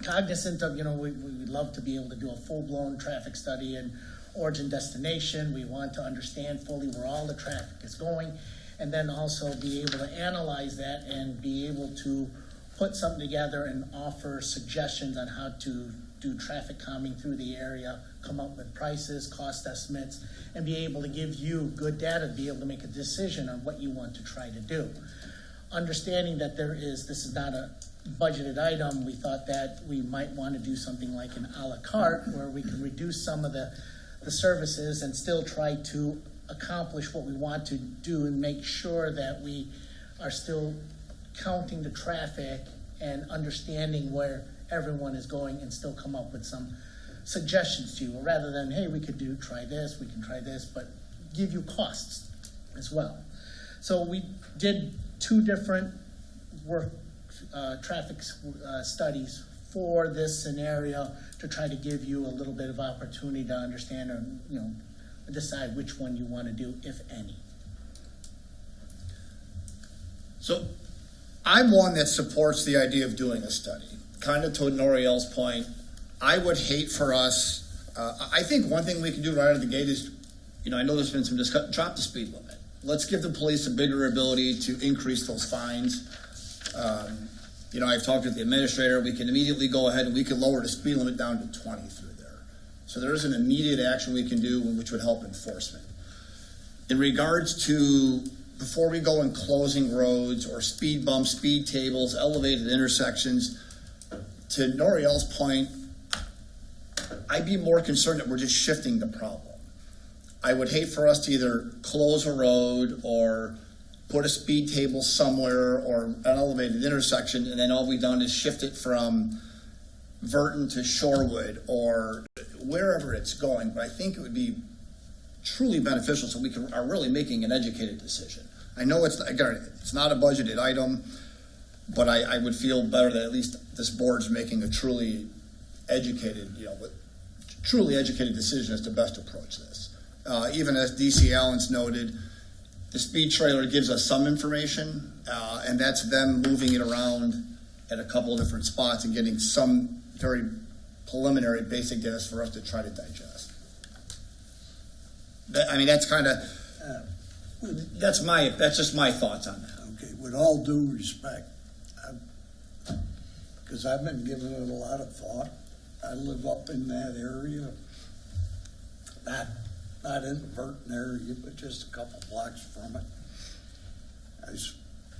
Cognizant of, we would love to be able to do a full-blown traffic study and origin destination. We want to understand fully where all the traffic is going, and then also be able to analyze that and be able to put something together and offer suggestions on how to do traffic calming through the area, come up with prices, cost estimates, and be able to give you good data to be able to make a decision on what you want to try to do. Understanding that this is not a budgeted item, we thought that we might want to do something like an a la carte where we can reduce some of the services and still try to accomplish what we want to do and make sure that we are still counting the traffic and understanding where everyone is going and still come up with some suggestions to you, rather than, hey, we could try this, we can try this, but give you costs as well. So we did 2 different traffic studies for this scenario to try to give you a little bit of opportunity to understand or decide which one you want to do, if any. So I'm one that supports the idea of doing a study. Kind of to Noriel's point, I would hate for us, I think one thing we can do right out of the gate is, I know there's been some discussion, drop the speed limit. Let's give the police a bigger ability to increase those fines. I've talked with the administrator. We can immediately go ahead and we can lower the speed limit down to 20 through there. So there is an immediate action we can do which would help enforcement. In regards to before we go in closing roads or speed bumps, speed tables, elevated intersections, to Noriel's point, I'd be more concerned that we're just shifting the problem. I would hate for us to either close a road or put a speed table somewhere or an elevated intersection, and then all we've done is shift it from Verton to Shorewood or wherever it's going. But I think it would be truly beneficial so we are really making an educated decision. I know it's not a budgeted item, but I would feel better that at least this board's making a truly educated decision as to best approach this. Even as DC Allen's noted, the speed trailer gives us some information, and that's them moving it around at a couple of different spots and getting some very preliminary basic data for us to try to digest. That's kind of, that's just my thoughts on that. Okay, with all due respect, because I've been giving it a lot of thought. I live up in that area, not in the Burton area, but just a couple blocks from it. I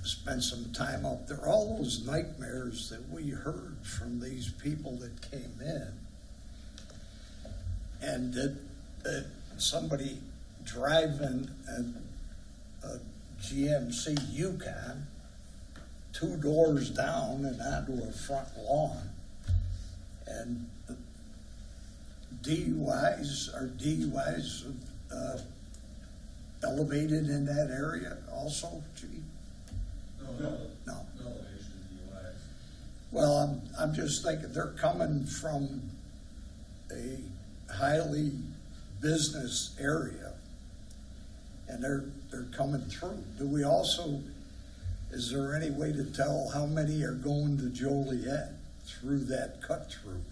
spent some time up there. All those nightmares that we heard from these people that came in, and that somebody driving a GMC Yukon 2 doors down and onto a front lawn, and DUIs elevated in that area also, Chief? No. Well, I'm just thinking they're coming from a highly business area, and they're coming through. Do we also, is there any way to tell how many are going to Joliet through that cut through?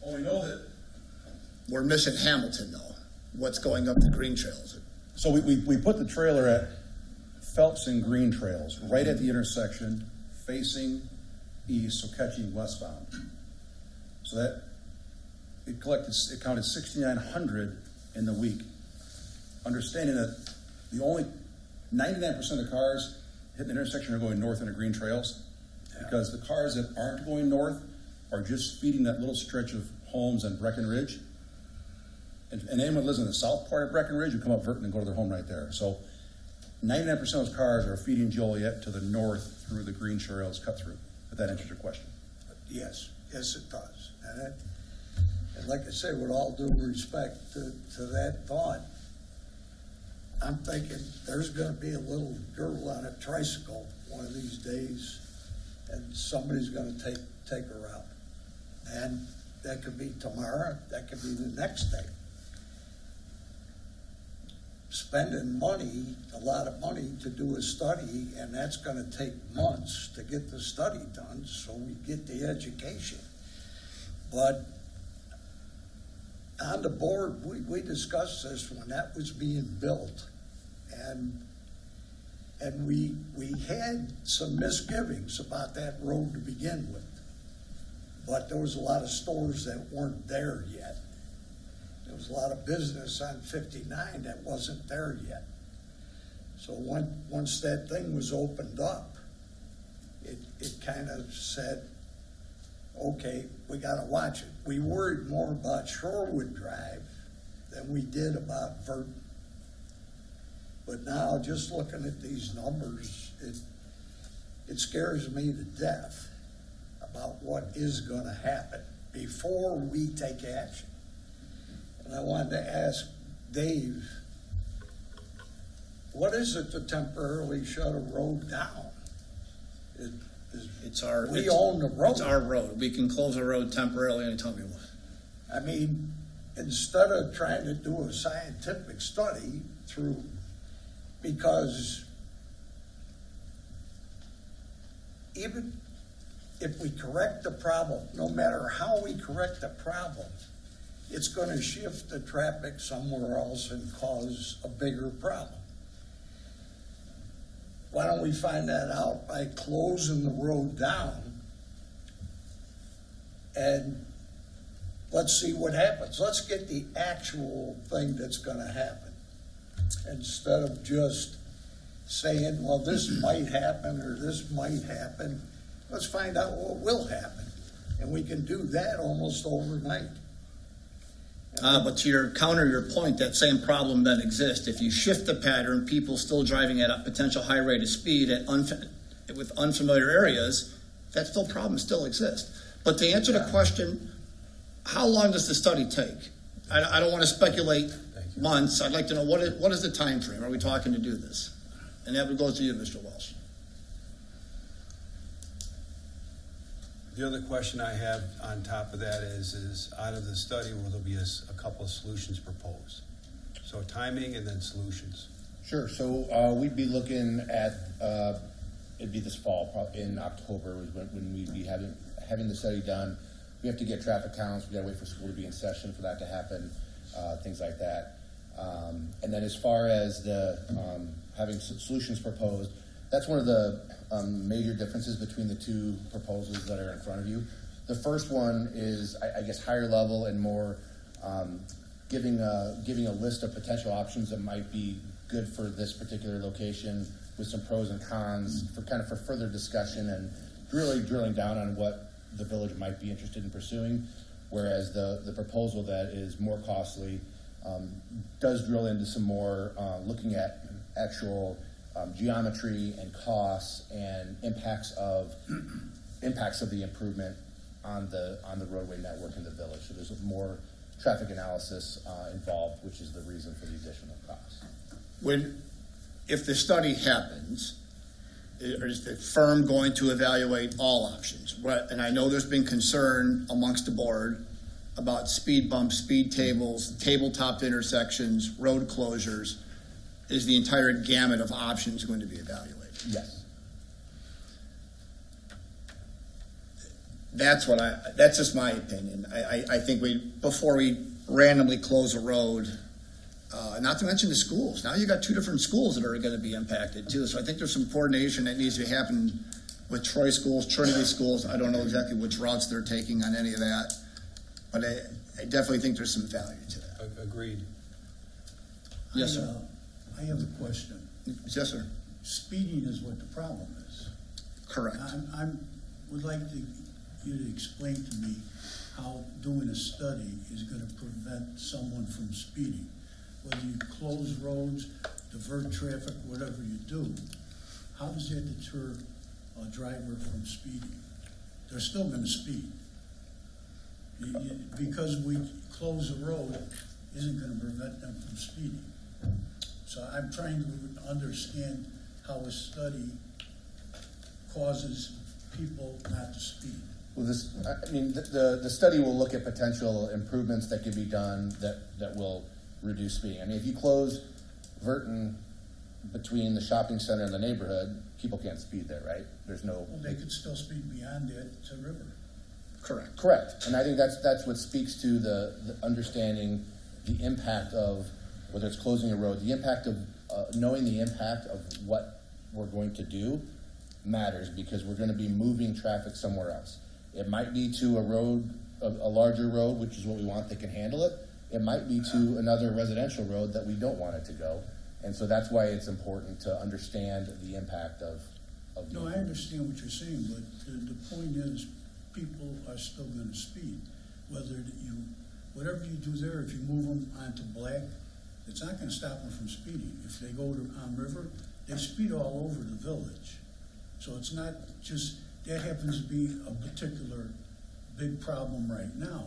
Well, we know that. We're missing Hamilton, though. What's going up the green trails? So we put the trailer at Phelps and Green Trails, right at the intersection, facing east, so catching westbound. So that it counted 6,900 in the week. Understanding that the only 99% of the cars hitting the intersection are going north into Green Trails, because the cars that aren't going north are just feeding that little stretch of homes on Breckenridge. And anyone who lives in the south part of Breckenridge would come up Verton and go to their home right there. So 99% of those cars are feeding Joliet to the north through the Green Trails cut through. If that answers your question. Yes, it does. And like I say, with all due respect to that thought, I'm thinking there's going to be a little girl on a tricycle one of these days, and somebody's going to take her out. And that could be tomorrow, that could be the next day. Spending money, a lot of money to do a study, and that's going to take months to get the study done so we get the education. But on the board, we discussed this when that was being built, and we had some misgivings about that road to begin with. But there was a lot of stores that weren't there yet. There was a lot of business on 59 that wasn't there yet. So once that thing was opened up, it kind of said, okay, we got to watch it. We worried more about Shorewood Drive than we did about Verton. But now, just looking at these numbers, it scares me to death about what is going to happen before we take action. And I wanted to ask Dave, what is it to temporarily shut a road down? We own the road. It's our road. We can close a road temporarily anytime we want. I mean, instead of trying to do a scientific study through, because even if we correct the problem, no matter how we correct the problem, it's going to shift the traffic somewhere else and cause a bigger problem. Why don't we find that out by closing the road down, and let's see what happens. Let's get the actual thing that's going to happen, instead of just saying, well, this might happen or this might happen. Let's find out what will happen, and we can do that almost overnight. But to your point, that same problem then exists. If you shift the pattern, people still driving at a potential high rate of speed with unfamiliar areas, that problem still exists. But to answer the question, how long does the study take? I don't want to speculate Thank you. months. I'd like to know what is the time frame? Are we talking to do this? And that would go to you, Mr. Welsh. The other question I have on top of that is out of the study, will there be a couple of solutions proposed? So timing and then solutions. Sure. So we'd be looking at it'd be this fall, probably in October, is when we'd be having the study done. We have to get traffic counts. We got to wait for school to be in session for that to happen, things like that. And then as far as the having solutions proposed, that's one of the major differences between the two proposals that are in front of you. The first one is, I guess, higher level and more giving a list of potential options that might be good for this particular location with some pros and cons for further discussion and really drilling down on what the village might be interested in pursuing. Whereas the proposal that is more costly does drill into some more looking at actual geometry and costs and impacts of the improvement on the roadway network in the village. So there's more traffic analysis involved, which is the reason for the additional cost. If the study happens, is the firm going to evaluate all options? And I know there's been concern amongst the board about speed bumps, speed tables, tabletop intersections, road closures. Is the entire gamut of options going to be evaluated? Yes. That's just my opinion. I think before we randomly close a road, not to mention the schools. Now you got two different schools that are going to be impacted too. So I think there's some coordination that needs to happen with Troy schools, Trinity schools. I don't know exactly which routes they're taking on any of that, but I definitely think there's some value to that. Agreed. Yes, sir. I have a question. Yes, sir. Speeding is what the problem is. Correct. Would like you to explain to me how doing a study is going to prevent someone from speeding. Whether you close roads, divert traffic, whatever you do, how does that deter a driver from speeding? They're still going to speed. Because we close a road isn't going to prevent them from speeding. So I'm trying to understand how a study causes people not to speed. Well, the study will look at potential improvements that can be done that will reduce speeding. I mean, if you close Verton between the shopping center and the neighborhood, people can't speed there, right? There's no. Well, they could still speed beyond that to River. Correct. And I think that's what speaks to the understanding the impact of whether it's closing a road, the impact of knowing the impact of what we're going to do matters because we're going to be moving traffic somewhere else. It might be to a road, a larger road, which is what we want that can handle it. It might be to another residential road that we don't want it to go. And so that's why it's important to understand the impact of No, I understand what you're saying, but the point is people are still going to speed. Whatever you do there, if you move them onto black, it's not going to stop them from speeding. If they go on River, they speed all over the village. So it's not just, that happens to be a particular big problem right now.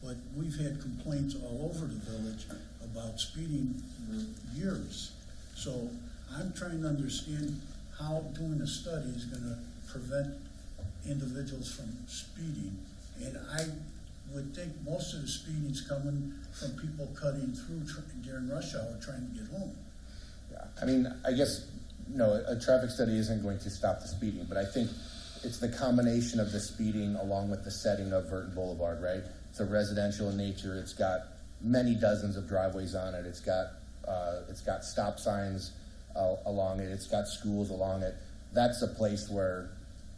But we've had complaints all over the village about speeding for years. So I'm trying to understand how doing a study is going to prevent individuals from speeding. And I would think most of the speeding's coming from people cutting through during rush hour trying to get home. Yeah, I mean, I guess, no, a traffic study isn't going to stop the speeding, but I think it's the combination of the speeding along with the setting of Verton Boulevard, right? It's a residential in nature. It's got many dozens of driveways on it. It's got stop signs along it. It's got schools along it. That's a place where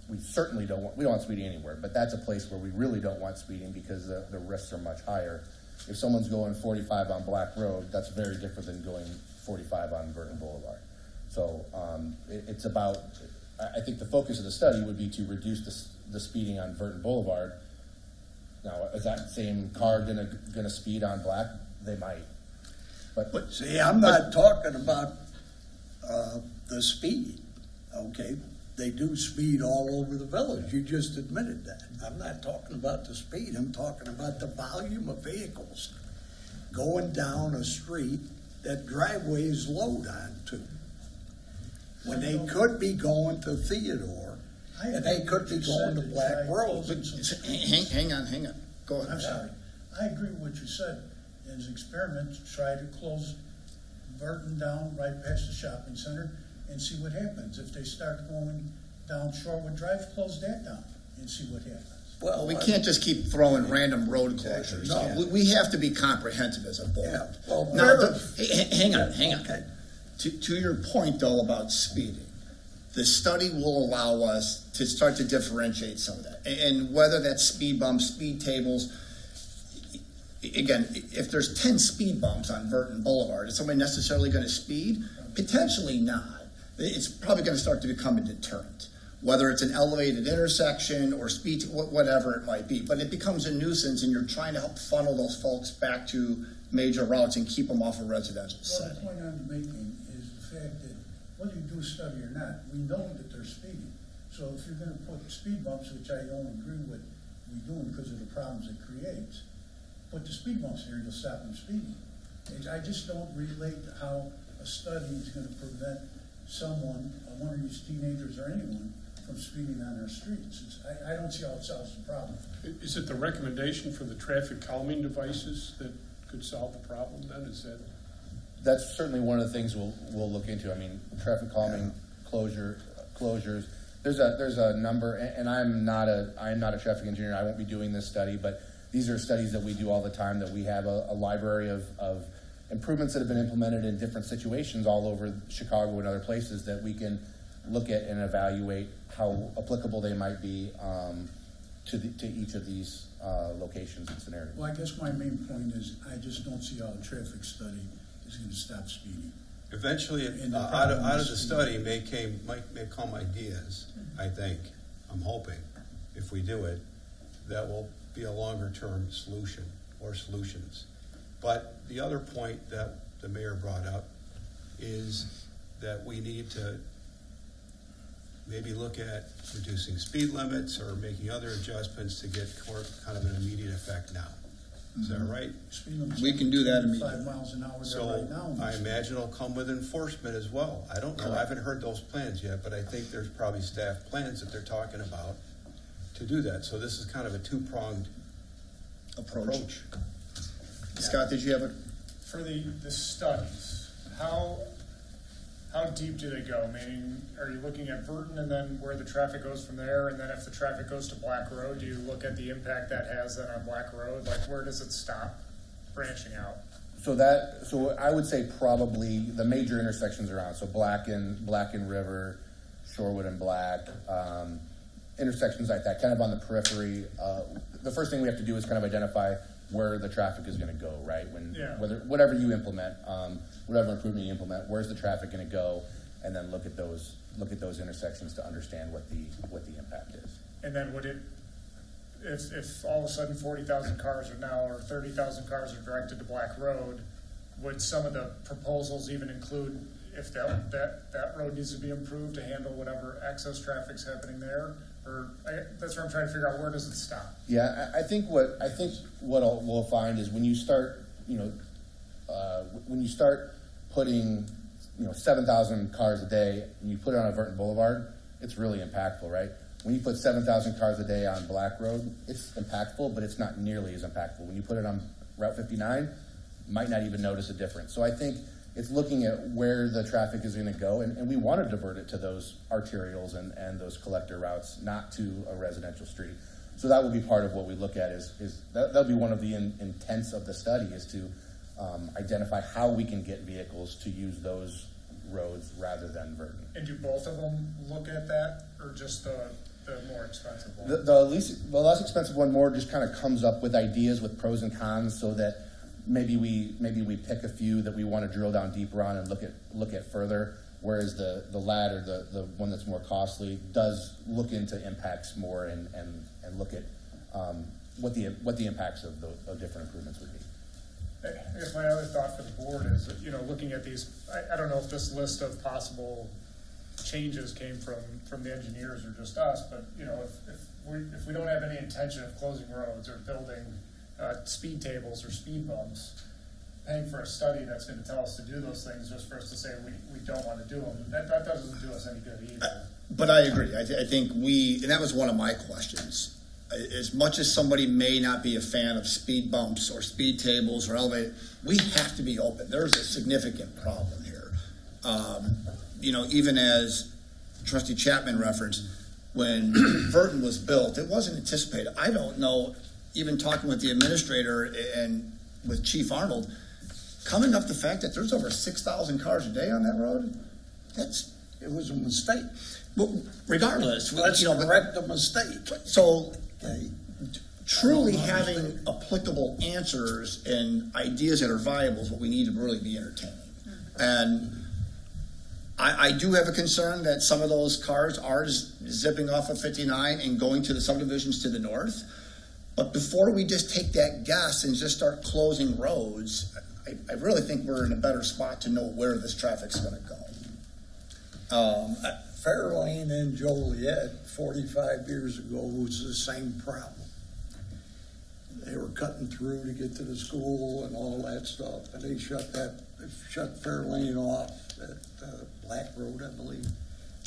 we certainly don't want speeding anywhere, but that's a place where we really don't want speeding because the risks are much higher. If someone's going 45 on Black Road, that's very different than going 45 on Verton Boulevard. So it's about, I think the focus of the study would be to reduce the speeding on Verton Boulevard. Now, is that same car gonna speed on Black? They might. But see, I'm not talking about the speed, okay? they do speed all over the village. You just admitted that. I'm not talking about the speed. I'm talking about the volume of vehicles going down a street that driveways load onto. When they could be going to Theodore, and they could be going to Black Road. But hang on. Go ahead. I'm sorry. I agree with what you said. As experiments, try to close Burton down right past the shopping center and see what happens. If they start going down Shorewood Drive, close that down and see what happens. Well, we can't just keep throwing random road closures. No. We have to be comprehensive as a board. Yeah, well, Now, hang on. Okay. To your point, though, about speeding, the study will allow us to start to differentiate some of that. And whether that's speed bumps, speed tables, again, if there's 10 speed bumps on Burton Boulevard, is somebody necessarily going to speed? Potentially not. It's probably going to start to become a deterrent, whether it's an elevated intersection or speed, whatever it might be. But it becomes a nuisance, and you're trying to help funnel those folks back to major routes and keep them off a residential Well, the setting. point I'm making is the fact that whether you do a study or not, we know that they're speeding. So if you're gonna put speed bumps, which I don't agree with we doing because of the problems it creates, put the speed bumps here and you'll stop them speeding. And I just don't relate to how a study is gonna prevent someone, one of these teenagers or anyone, from speeding on our streets. I don't see how it solves the problem. Is it the recommendation for the traffic calming devices that could solve the problem then? Is that? That's certainly one of the things we'll look into. I mean, traffic calming, closures. There's a number, and I'm not a traffic engineer. I won't be doing this study, but these are studies that we do all the time. That we have a library of improvements that have been implemented in different situations all over Chicago and other places that we can look at and evaluate how applicable they might be to each of these locations and scenarios. Well, I guess my main point is I just don't see how a traffic study is gonna stop speeding. Eventually, And the out of problem the is- study may come ideas, I think, I'm hoping, if we do it, that will be a longer-term solution or solutions. But the other point that the mayor brought up is that we need to maybe look at reducing speed limits or making other adjustments to get kind of an immediate effect now. Is that right? Speed limit's We can do that 5 miles an hour there So right now. I imagine it'll come with enforcement as well. I don't know, I haven't heard those plans yet, but I think there's probably staff plans that they're talking about to do that. So this is kind of a two-pronged approach. Scott, did you have a? For the studies, how deep do they go? Meaning, are you looking at Burton and then where the traffic goes from there, and then if the traffic goes to Black Road, do you look at the impact that has then on Black Road? Like, where does it stop branching out? So I would say probably the major intersections around. So Black and River, Shorewood and Black, intersections like that, kind of on the periphery. The first thing we have to do is kind of identify where the traffic is going to go, right? Whatever you implement, whatever improvement you implement, where's the traffic going to go, and then look at those intersections to understand what the impact is. And then would it, if all of a sudden 40,000 cars are now, or 30,000 cars are directed to Black Road, would some of the proposals even include if that road needs to be improved to handle whatever excess traffic's happening there? Or that's what I'm trying to figure out. Where does it stop? Yeah, I think what we'll find is when you start putting 7,000 cars a day and you put it on a Burton Boulevard, it's really impactful, right? When you put 7,000 cars a day on Black Road, it's impactful, but it's not nearly as impactful. When you put it on Route 59, might not even notice a difference. So I think it's looking at where the traffic is going to go, and we want to divert it to those arterials and those collector routes, not to a residential street. So that will be part of what we look at is that'll be one of the intents of the study is to identify how we can get vehicles to use those roads rather than Burton. And do both of them look at that, or just the more expensive one? The less expensive one more just kind of comes up with ideas with pros and cons, so that maybe we pick a few that we want to drill down deeper on and look at further. Whereas the latter, the one that's more costly, does look into impacts more and look at what the impacts of different improvements would be. I guess my other thought for the board is, looking at these, I don't know if this list of possible changes came from the engineers or just us, but, you know, if we don't have any intention of closing roads or building speed tables or speed bumps, paying for a study that's gonna tell us to do those things just for us to say we don't wanna do them, that doesn't do us any good either. But I agree. I think and that was one of my questions. As much as somebody may not be a fan of speed bumps or speed tables or elevated, we have to be open. There's a significant problem here. You know, even as Trustee Chapman referenced, when Burton was built, it wasn't anticipated. I don't know, even talking with the administrator and with Chief Arnold, coming up the fact that there's over 6,000 cars a day on that road, It was a mistake. well, regardless. Let's you know, correct the mistake. So, Okay. truly having applicable answers and ideas that are viable is what we need to really be entertaining. And I do have a concern that some of those cars are zipping off of 59 and going to the subdivisions to the north. But before we just take that guess and just start closing roads, I really think we're in a better spot to know where this traffic's going to go. Fairlane and Joliet, 45 years ago, was the same problem. They were cutting through to get to the school and all that stuff, and they shut Fairlane off at Black Road, I believe.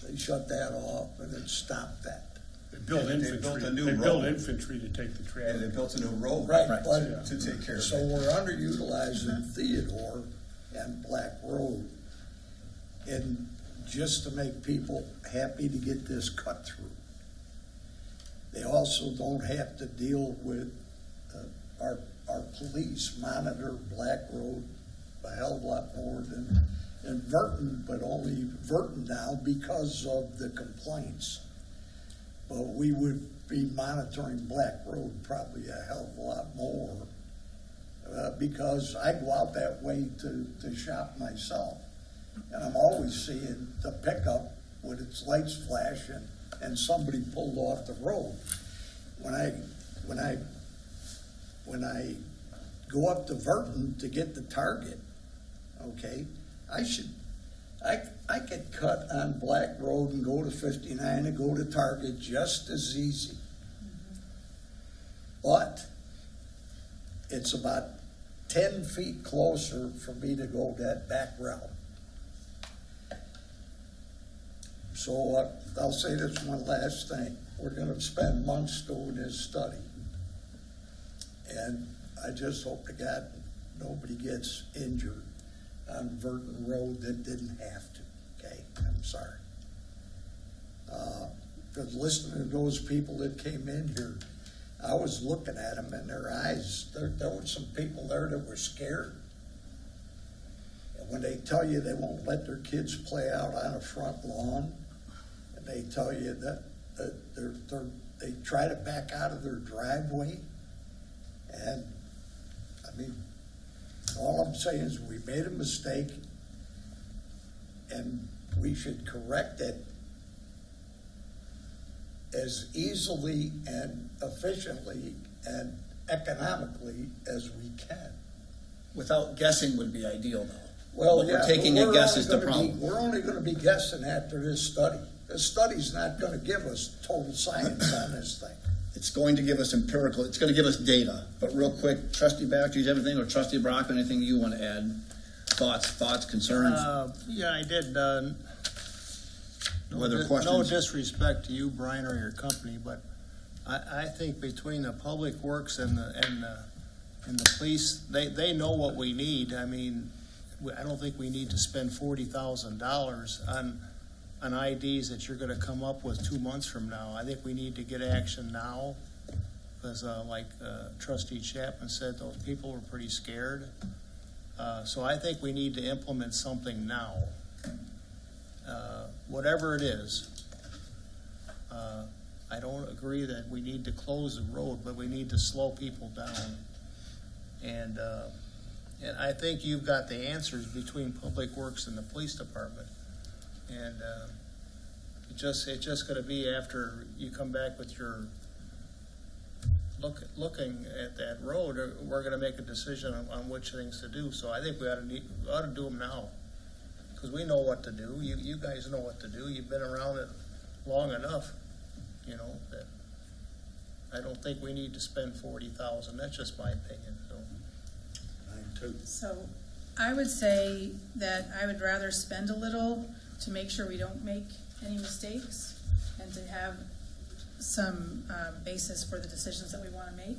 They shut that off, and it stopped that. They built infantry. They built infantry to take the traffic. And they built a new road. Right, to but, take care of so it. we're underutilizing Theodore and Black Road. And just to make people happy to get this cut through. They also don't have to deal with, our police monitor Black Road a hell of a lot more than Verton, but only Verton now because of the complaints. But we would be monitoring Black Road probably a hell of a lot more because I go out that way to shop myself. And I'm always seeing the pickup with its lights flashing and somebody pulled off the road. When I go up to Verton to get the Target, okay, I could cut on Black Road and go to 59 and go to Target just as easy. But it's about 10 feet closer for me to go that back route. So I'll say this one last thing. We're going to spend months doing this study. And I just hope to God nobody gets injured on Verton Road that didn't have to. Okay, I'm sorry. Because listening to those people that came in here, I was looking at them in their eyes. There were some people there that were scared. And when they tell you they won't let their kids play out on a front lawn, and they tell you that they try to back out of their driveway, and I mean, all I'm saying is we made a mistake, and we should correct it as easily and efficiently and economically as we can. Without guessing would be ideal, though. Well, What yeah, we're taking but a guess only is the gonna problem. we're only going to be guessing after this study. This study's not going to give us total science on this thing. It's going to give us empirical, it's going to give us data. But real quick, Trustee Baxter, do you have anything, or Trustee Brockman, anything you want to add? Thoughts, concerns? Yeah, I did. Whether No questions? disrespect to you, Brian, or your company, but I think between the Public Works and the police, they know what we need. I mean, I don't think we need to spend $40,000 on IDs that you're going to come up with 2 months from now. I think we need to get action now, because like Trustee Chapman said, those people were pretty scared. So I think we need to implement something now, whatever it is. I don't agree that we need to close the road, but we need to slow people down. And I think you've got the answers between Public Works and the police department. And it's just going to be after you come back with your looking at that road, we're going to make a decision on which things to do. So I think we ought to do them now. because we know what to do. You guys know what to do. You've been around it long enough, you know, that I don't think we need to spend 40,000. That's just my opinion, so. So I would say that I would rather spend a little to make sure we don't make any mistakes and to have some basis for the decisions that we want to make.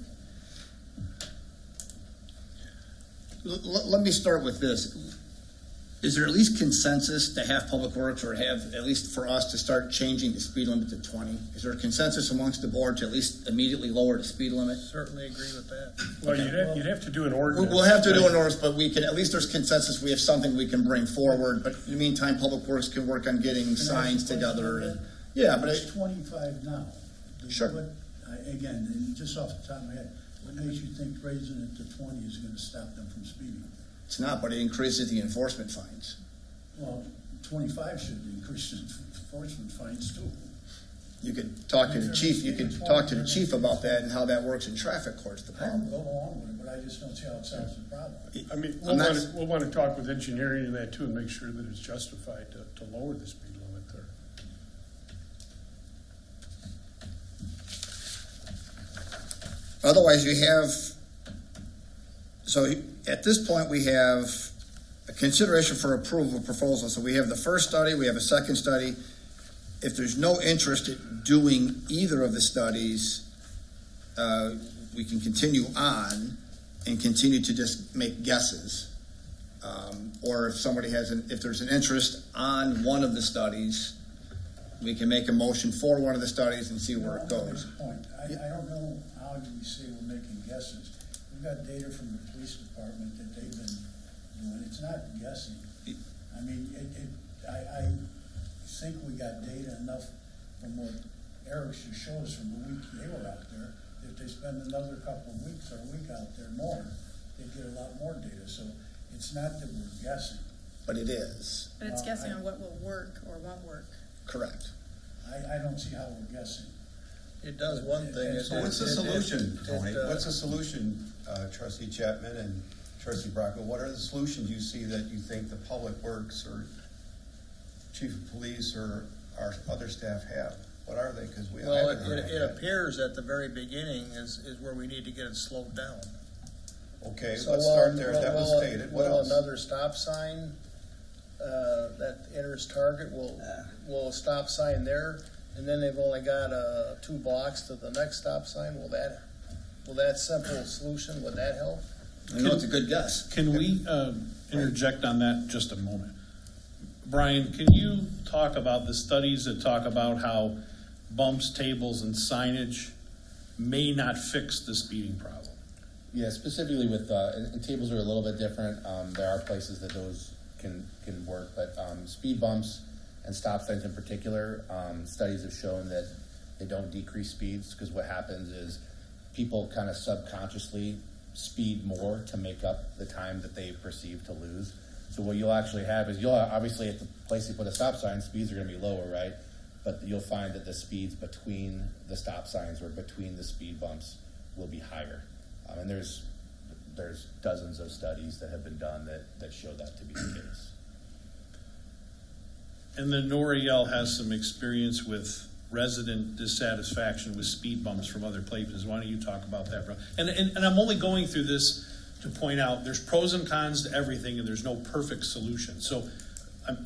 Let me start with this. Is there at least consensus to have Public Works or have, at least for us, to start changing the speed limit to 20? Is there a consensus amongst the board to at least immediately lower the speed limit? Certainly agree with that. Well, you'd have to do an ordinance. We'll have to do an ordinance, but we can, at least there's consensus, we have something we can bring forward, but in the meantime, Public Works can work on getting signs together. And yeah, but It's 25 now. Sure. Again, just off the top of my head, what makes you think raising it to 20 is gonna stop them from speeding? it's not, but it increases the enforcement fines. Well, 25 should increase enforcement fines too. You could talk to the chief, about that and how that works in traffic courts, the I problem. don't go along with it, but I just don't see how it solves the problem. I mean, I'm not- we'll want to talk with engineering and that too, and make sure that it's justified to lower the speed limit there. Otherwise, you have, so at this point, we have a consideration for approval of proposal. So we have the first study, we have a second study. If there's no interest in doing either of the studies, we can continue on and continue to just make guesses. Or if somebody has, if there's an interest on one of the studies, we can make a motion for one of the studies and see where it goes. I don't know how you say we're making guesses. We've got data from the police department that they've been doing. It's not guessing. I mean, I think we got data enough from what Eric just showed us from the week they were out there. If they spend another couple of weeks or a week out there more, they get a lot more data. So it's not that we're guessing. But it is. But it's guessing on what will work or won't work. Correct. I don't see how we're guessing. It does one thing. So what's the solution, Tony? What's the solution, Trustee Chapman and Trustee Brockman? What are the solutions you see that you think the Public Works or Chief of Police or our other staff have? What are they? Because we Well, haven't heard it appears at the very beginning is where we need to get it slowed down. Okay, So let's start there. That was stated. What else? Another stop sign that enters Target will a stop sign there, and then they've only got 2 blocks to the next stop sign. Will that simple solution, would that help? I know it's a good guess. Can we interject on that just a moment? Brian, can you talk about the studies that talk about how bumps, tables, and signage may not fix the speeding problem? Yeah, specifically with, and tables are a little bit different. There are places that those can work, but speed bumps and stop signs in particular, studies have shown that they don't decrease speeds, because what happens is people kind of subconsciously speed more to make up the time that they perceive to lose. So what you'll actually have is obviously at the place you put a stop sign, speeds are going to be lower, right? But you'll find that the speeds between the stop signs or between the speed bumps will be higher. And there's dozens of studies that have been done that show that to be the case. And then Noriel has some experience with resident dissatisfaction with speed bumps from other places. Why don't you talk about that, bro? And I'm only going through this to point out there's pros and cons to everything, and there's no perfect solution. So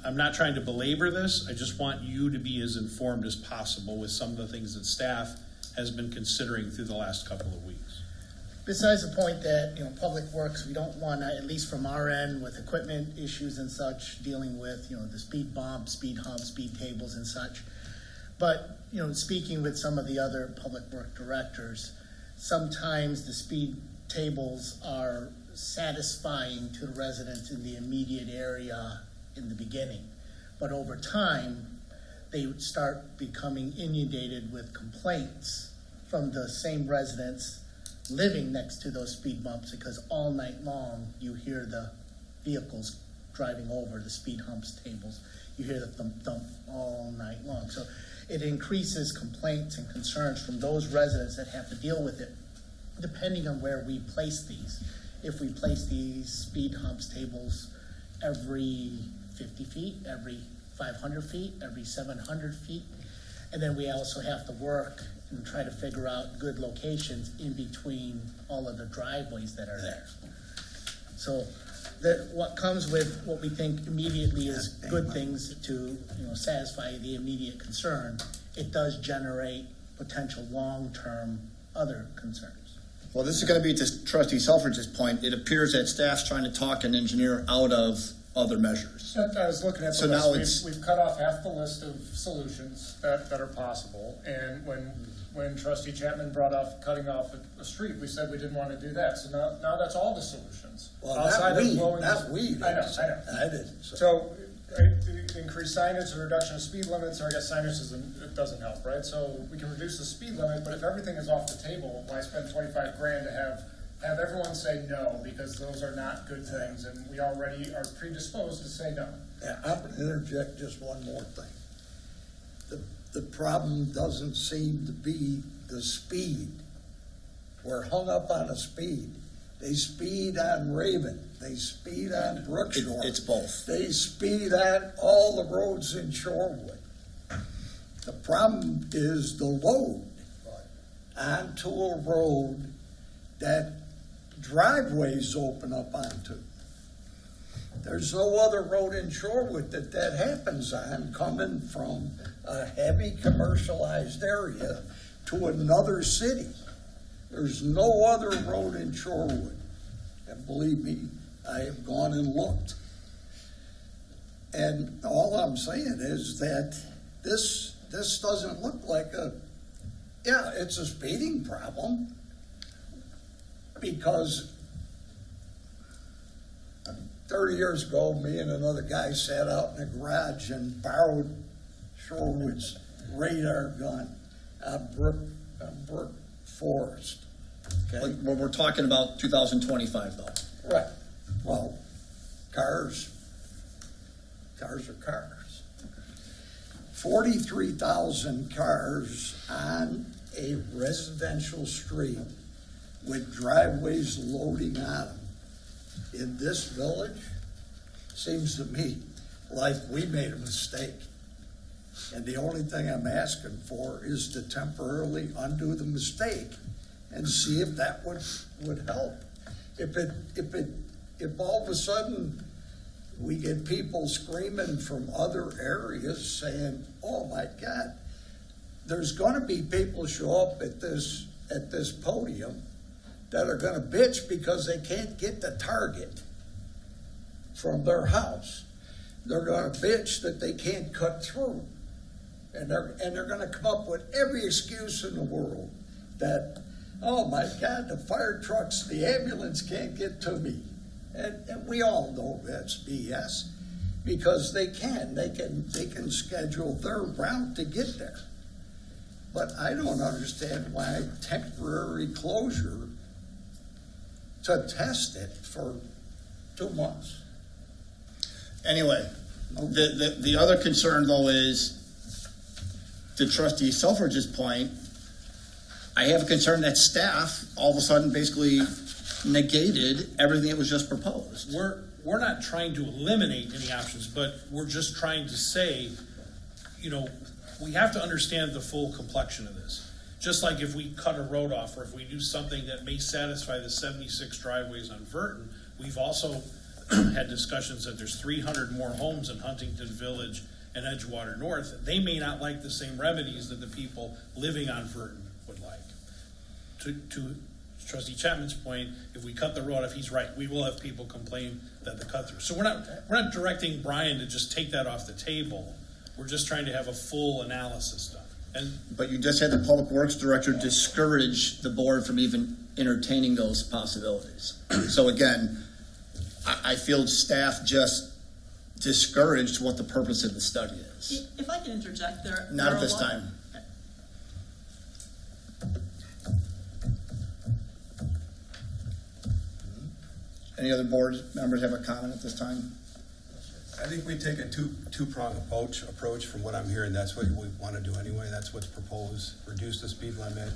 I'm not trying to belabor this. I just want you to be as informed as possible with some of the things that staff has been considering through the last couple of weeks. Besides the point that, Public Works, we don't want to, at least from our end, with equipment issues and such, dealing with, the speed bumps, speed humps, speed tables and such. But, speaking with some of the other public work directors, sometimes the speed tables are satisfying to the residents in the immediate area in the beginning. But over time, they would start becoming inundated with complaints from the same residents living next to those speed bumps, because all night long you hear the vehicles driving over the speed humps, tables. You hear the thump thump all night long. So it increases complaints and concerns from those residents that have to deal with it, depending on where we place these. If we place these speed humps, tables, every 50 feet, every 500 feet, every 700 feet. And then we also have to work and try to figure out good locations in between all of the driveways that are there. So that what comes with what we think immediately is good things to, satisfy the immediate concern, it does generate potential long-term other concerns. Well, this is going to be to Trustee Selfridge's point. It appears that staff's trying to talk an engineer out of other measures. I was looking at So the now list. We've cut off half the list of solutions that are possible. And when Trustee Chapman brought up cutting off a street, we said we didn't want to do that. So now that's all the solutions. Well, Outside of blowing not we. I know. I didn't. So increase signage and reduction of speed limits, or I guess signage doesn't help, right? So we can reduce the speed limit, but if everything is off the table, why spend $25,000 to have everyone say no, because those are not good things, and we already are predisposed to say no. Yeah, I'm going to interject just one more thing. The problem doesn't seem to be the speed. We're hung up on the speed. They speed on Raven. They speed on Brookshore. It's both. They speed on all the roads in Shorewood. The problem is the load onto a road that driveways open up onto. There's no other road in Shorewood that happens on coming from a heavy commercialized area to another city. There's no other road in Shorewood. And believe me, I have gone and looked. And all I'm saying is that this doesn't look like it's a speeding problem, because 30 years ago, me and another guy sat out in the garage and borrowed Shorewood's radar gun on Brook Forest. Okay. Like, we're talking about 2025, though. Right. Well, cars are cars. 43,000 cars on a residential street with driveways loading on them in this village seems to me like we made a mistake. And the only thing I'm asking for is to temporarily undo the mistake and see if that would help. If all of a sudden we get people screaming from other areas saying, "Oh my God," there's going to be people show up at this podium that are going to bitch because they can't get the Target from their house. They're going to bitch that they can't cut through, and they're going to come up with every excuse in the world that, "Oh my God, the fire trucks, the ambulance can't get to me." And we all know that's BS, because they can schedule their route to get there. But I don't understand why temporary closure to test it for 2 months. Anyway, the other concern, though, is, to Trustee Selfridge's point, I have a concern that staff all of a sudden basically negated everything that was just proposed. We're not trying to eliminate any options, but we're just trying to say, we have to understand the full complexion of this. Just like if we cut a road off, or if we do something that may satisfy the 76 driveways on Verton, we've also had discussions that there's 300 more homes in Huntington Village and Edgewater North. They may not like the same remedies that the people living on Verton would like. To Trustee Chapman's point, if we cut the road, if he's right, we will have people complain that the cut through. So we're not directing Brian to just take that off the table. We're just trying to have a full analysis done. But you just had the Public Works Director discourage the board from even entertaining those possibilities. So again, I feel staff just discouraged what the purpose of the study is. If I can interject there. Not at this time. Any other board members have a comment at this time? I think we take a two-pronged approach from what I'm hearing. That's what we want to do anyway. That's what's proposed. Reduce the speed limit.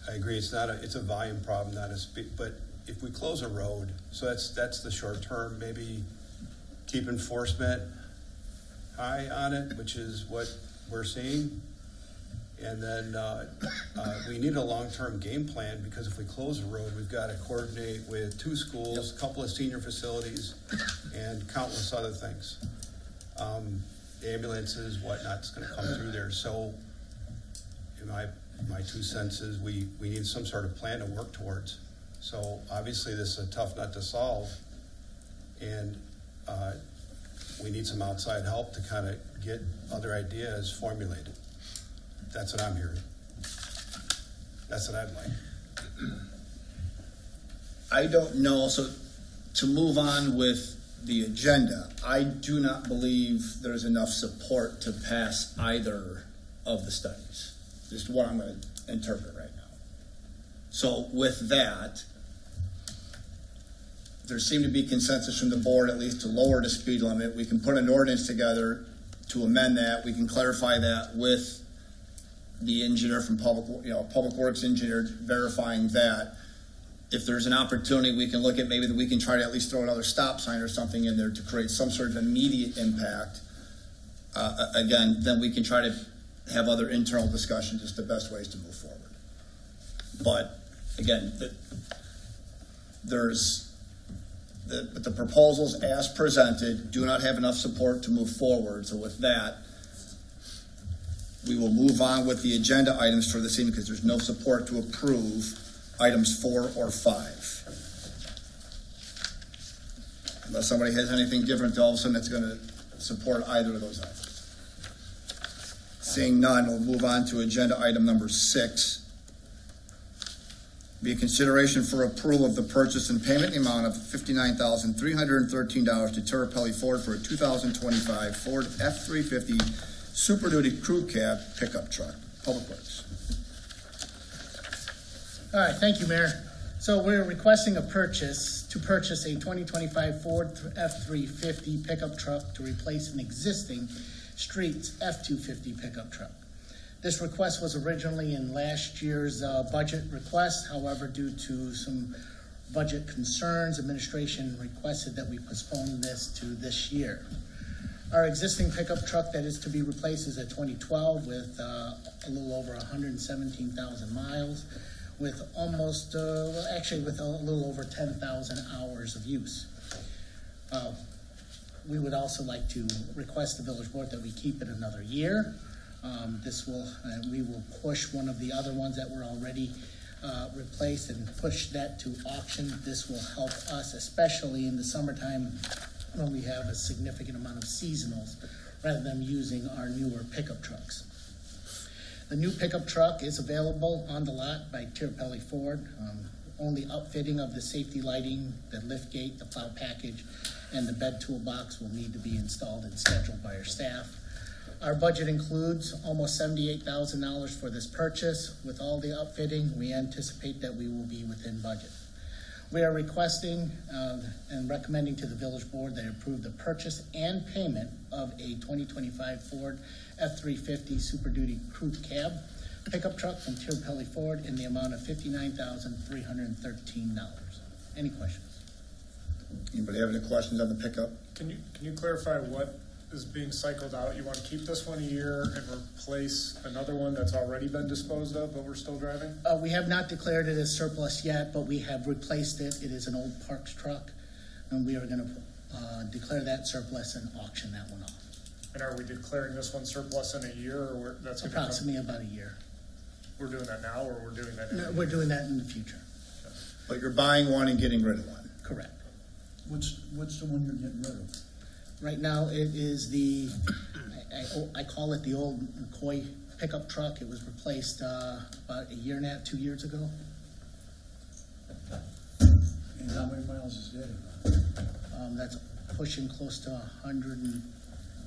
I agree. It's a volume problem, not a speed. But if we close a road, so that's the short term, maybe keep enforcement high on it, which is what we're seeing. And then we need a long-term game plan, because if we close a road, we've got to coordinate with 2 schools, a couple of senior facilities, and countless other things. Ambulances, whatnot's going to come through there. So in my 2 cents is we need some sort of plan to work towards. So obviously this is a tough nut to solve, and we need some outside help to kind of get other ideas formulated. That's what I'm hearing. That's what I'd like. I don't know, so to move on with the agenda, I do not believe there's enough support to pass either of the studies. Just what I'm going to interpret right now. So with that, there seemed to be consensus from the board, at least to lower the speed limit. We can put an ordinance together to amend that. We can clarify that with the engineer from Public Works engineer verifying that. If there's an opportunity, we can look at maybe that we can try to at least throw another stop sign or something in there to create some sort of immediate impact. Again, then we can try to have other internal discussions as the best ways to move forward. But again, the proposals as presented do not have enough support to move forward. So with that, we will move on with the agenda items for this evening, because there's no support to approve items 4 or 5. Unless somebody has anything different, all of a sudden that's going to support either of those items. Seeing none, we'll move on to agenda item number 6. Be a consideration for approval of the purchase and payment in the amount of $59,313 to Terrapelli Ford for a 2025 Ford F-350 Super Duty Crew Cab pickup truck. Public Works. All right, thank you, Mayor. So we're requesting to purchase a 2025 Ford F-350 pickup truck to replace an existing Streets F-250 pickup truck. This request was originally in last year's budget request. However, due to some budget concerns, administration requested that we postpone this to this year. Our existing pickup truck that is to be replaced is a 2012 with a little over 117,000 miles, with almost, with a little over 10,000 hours of use. We would also like to request the village board that we keep it another year. We will push one of the other ones that were already replaced and push that to auction. This will help us, especially in the summertime when we have a significant amount of seasonals, rather than using our newer pickup trucks. The new pickup truck is available on the lot by Terrapelli Ford. Only upfitting of the safety lighting, the lift gate, the plow package, and the bed toolbox will need to be installed and scheduled by our staff. Our budget includes almost $78,000 for this purchase. With all the upfitting, we anticipate that we will be within budget. We are requesting and recommending to the village board they approve the purchase and payment of a 2025 Ford F-350 Super Duty Crew Cab pickup truck from Terrapelli Ford in the amount of $59,313. Any questions? Anybody have any questions on the pickup? Can you clarify what is being cycled out? You want to keep this one a year and replace another one that's already been disposed of, but we're still driving? We have not declared it as surplus yet, but we have replaced it. It is an old Parks truck, and we are going to declare that surplus and auction that one off. And are we declaring this one surplus in a year, or that's gonna approximately about a year? We're doing that now, or we're doing that? No, we're doing that in the future. But you're buying one and getting rid of one. Correct. What's the one you're getting rid of? Right now, it is I call it the old McCoy pickup truck. It was replaced about a year and a half, 2 years ago. And how many miles is that? That's pushing close to 100 and,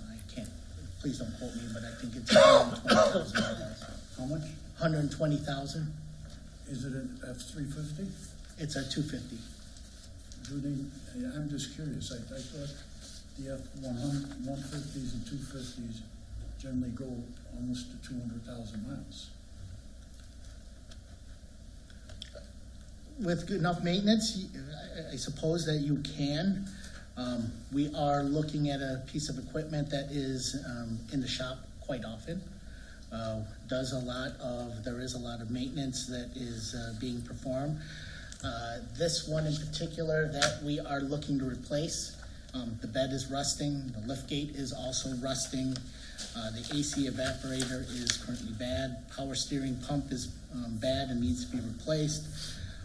I can't, please don't quote me, but I think it's 120,000 miles. How much? 120,000. Is it an F-350? It's a 250. I'm just curious. I thought the F-150s and 250s generally go almost to 200,000 miles. with enough maintenance, I suppose that you can. We are looking at a piece of equipment that is in the shop quite often. There is a lot of maintenance that is being performed. This one in particular that we are looking to replace, the bed is rusting, the lift gate is also rusting, the AC evaporator is currently bad, power steering pump is bad and needs to be replaced,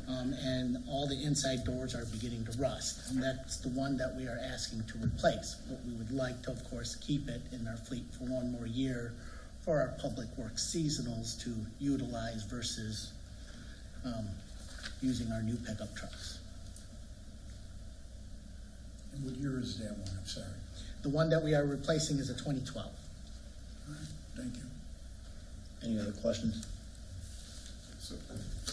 and all the inside doors are beginning to rust. And that's the one that we are asking to replace. But we would like to, of course, keep it in our fleet for one more year for our public works seasonals to utilize versus using our new pickup trucks. And what year is that one? I'm sorry. The one that we are replacing is a 2012. All right, thank you. Any other questions? So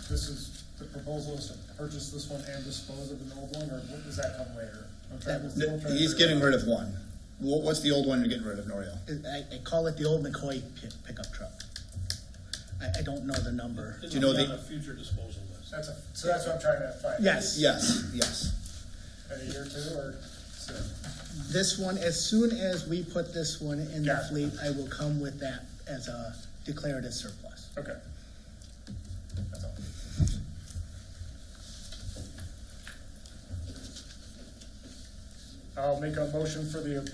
this is, the proposal is to purchase this one and dispose of an old one, or what does that come later? He's getting rid of one. What's the old one you're getting rid of, Noriel? I call it the old McCoy pickup truck. I don't know the number. Do you know On a future disposal list. So that's what I'm trying to find. Yes. In a year or two, or so? This one, as soon as we put this one in the Got it. fleet, I will come with that as a declared as surplus. Okay. That's all. I'll make a motion for the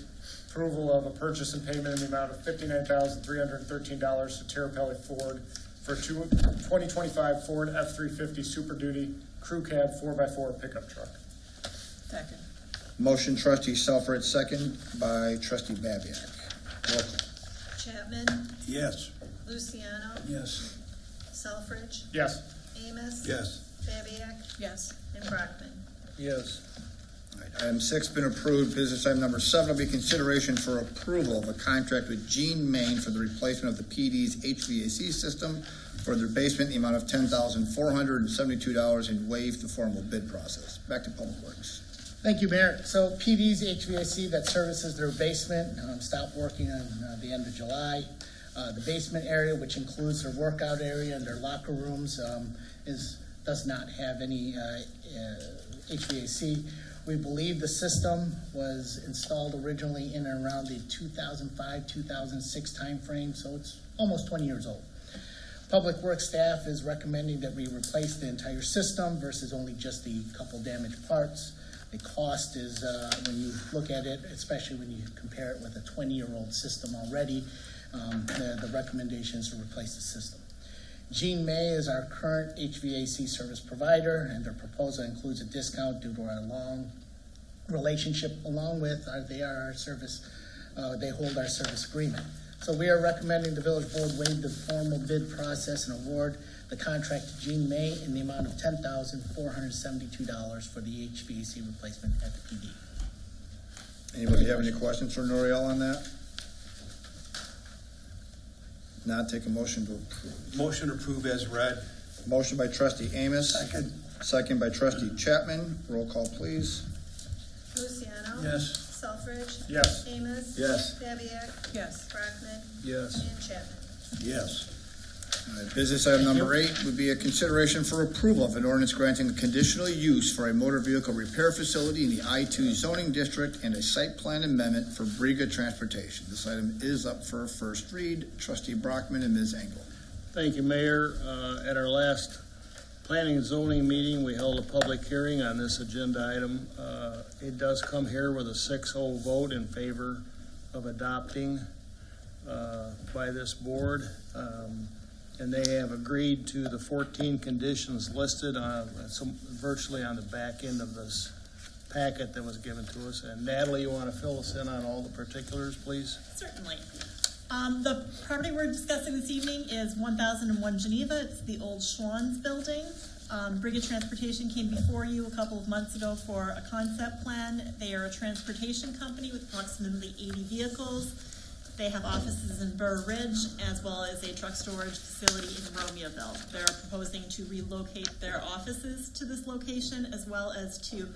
approval of a purchase and payment in the amount of $59,313 to Terrapelli Ford for a 2025 Ford F-350 Super Duty Crew Cab 4x4 pickup truck. Second. Motion trustee Selfridge, second by trustee Babiak. Roll call. Chapman? Yes. Luciano? Yes. Selfridge? Yes. Amos? Yes. Babiak? Yes. And Brockman? Yes. All right, item 6 been approved. Business item number 7 will be consideration for approval of a contract with Gene Main for the replacement of the PD's HVAC system for their basement in the amount of $10,472 and waive the formal bid process. Back to Public Works. Thank you, Mayor. So PD's HVAC that services their basement stopped working on the end of July. The basement area, which includes their workout area and their locker rooms, does not have any HVAC. We believe the system was installed originally in and around the 2005-2006 timeframe, so it's almost 20 years old. Public Works staff is recommending that we replace the entire system versus only just the couple damaged parts. The cost is, when you look at it, especially when you compare it with a 20-year-old system already, the recommendation is to replace the system. Gene May is our current HVAC service provider, and their proposal includes a discount due to our long relationship, along with they are our service, they hold our service agreement. So we are recommending the village board waive the formal bid process and award the contract to Gene May in the amount of $10,472 for the HVAC replacement at the PD. Anybody have any questions for Noriel on that? Not take a motion to approve. Motion approved as read. Motion by trustee Amos. Second. Second by trustee Chapman. Roll call, please. Luciano? Yes. Selfridge? Yes. Amos? Yes. Babiak? Yes. Brockman? Yes. And Chapman? Yes. All right, business item number 8 would be a consideration for approval of an ordinance granting conditional use for a motor vehicle repair facility in the I-2 zoning district and a site plan amendment for Briga Transportation. This item is up for first read. Trustee Brockman and Ms. Engel. Thank you, Mayor. At our last planning and zoning meeting, we held a public hearing on this agenda item. It does come here with a 6-0 vote in favor of adopting by this board. And they have agreed to the 14 conditions listed virtually on the back end of this packet that was given to us. And Natalie, you want to fill us in on all the particulars, please? Certainly. The property we're discussing this evening is 1001 Geneva. It's the old Schwann's building. Briga Transportation came before you a couple of months ago for a concept plan. They are a transportation company with approximately 80 vehicles. They have offices in Burr Ridge as well as a truck storage facility in Romeoville. They're proposing to relocate their offices to this location as well as to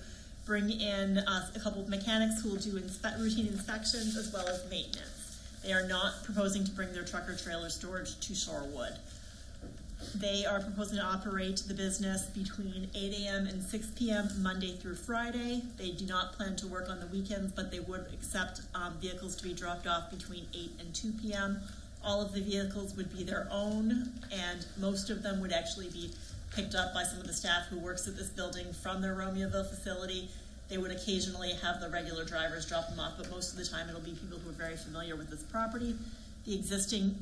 bring in a couple of mechanics who will do routine inspections as well as maintenance. They are not proposing to bring their truck or trailer storage to Shorewood. They are proposing to operate the business between 8 a.m. and 6 p.m. Monday through Friday. They do not plan to work on the weekends, but they would accept vehicles to be dropped off between 8 and 2 p.m. All of the vehicles would be their own, and most of them would actually be picked up by some of the staff who works at this building from their Romeoville facility. They would occasionally have the regular drivers drop them off, but most of the time it'll be people who are very familiar with this property. The existing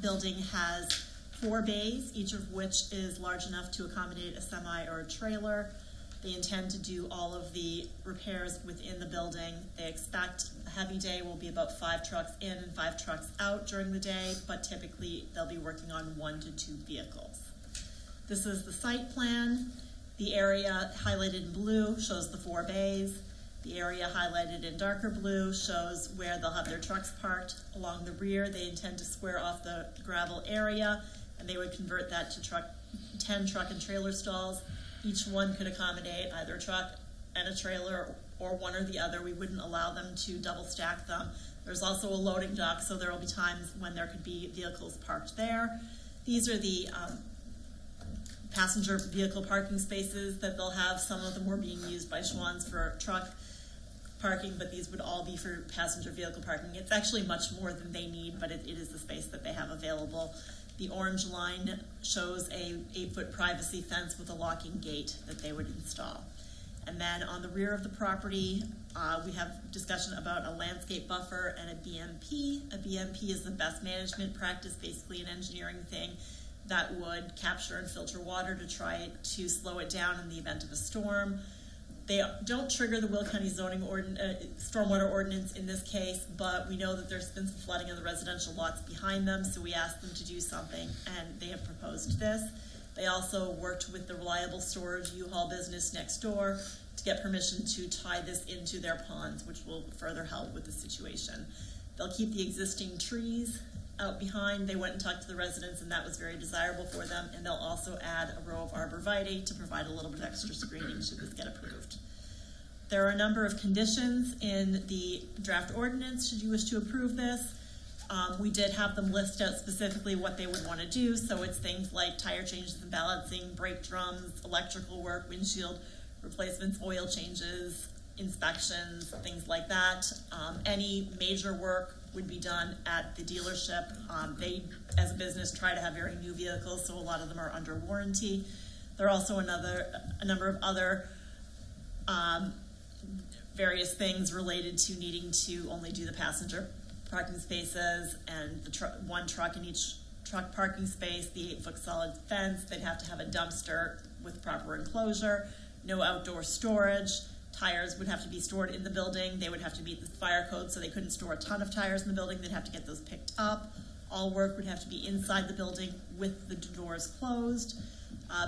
building has 4 bays, each of which is large enough to accommodate a semi or a trailer. They intend to do all of the repairs within the building. They expect a heavy day will be about 5 trucks in and 5 trucks out during the day, but typically they'll be working on 1 to 2 vehicles. This is the site plan. The area highlighted in blue shows the 4 bays. The area highlighted in darker blue shows where they'll have their trucks parked. Along the rear, they intend to square off the gravel area, and they would convert that to 10 truck and trailer stalls. Each one could accommodate either a truck and a trailer or one or the other. We wouldn't allow them to double stack them. There's also a loading dock, so there will be times when there could be vehicles parked there. These are the passenger vehicle parking spaces that they'll have. Some of them were being used by Schwann's for truck parking, but these would all be for passenger vehicle parking. It's actually much more than they need, but it is the space that they have available. The orange line shows a 8-foot privacy fence with a locking gate that they would install. And then on the rear of the property, we have discussion about a landscape buffer and a BMP. A BMP is the best management practice, basically an engineering thing that would capture and filter water to try to slow it down in the event of a storm. They don't trigger the Will County zoning stormwater ordinance in this case, but we know that there's been some flooding in the residential lots behind them, so we asked them to do something, and they have proposed this. They also worked with the reliable storage U-Haul business next door to get permission to tie this into their ponds, which will further help with the situation. They'll keep the existing trees out behind. They went and talked to the residents, and that was very desirable for them, and they'll also add a row of arborvitae to provide a little bit of extra screening should this get approved. There are a number of conditions in the draft ordinance should you wish to approve this. We did have them list out specifically what they would want to do, so it's things like tire changes and balancing, brake drums, electrical work, windshield replacements, oil changes, inspections, things like that. Any major work would be done at the dealership. They, as a business, try to have very new vehicles, so a lot of them are under warranty. There are also a number of other various things related to needing to only do the passenger parking spaces and the one truck in each truck parking space, the 8-foot solid fence. They'd have to have a dumpster with proper enclosure, no outdoor storage. Tires would have to be stored in the building. They would have to meet the fire code, so they couldn't store a ton of tires in the building. They'd have to get those picked up. All work would have to be inside the building with the doors closed.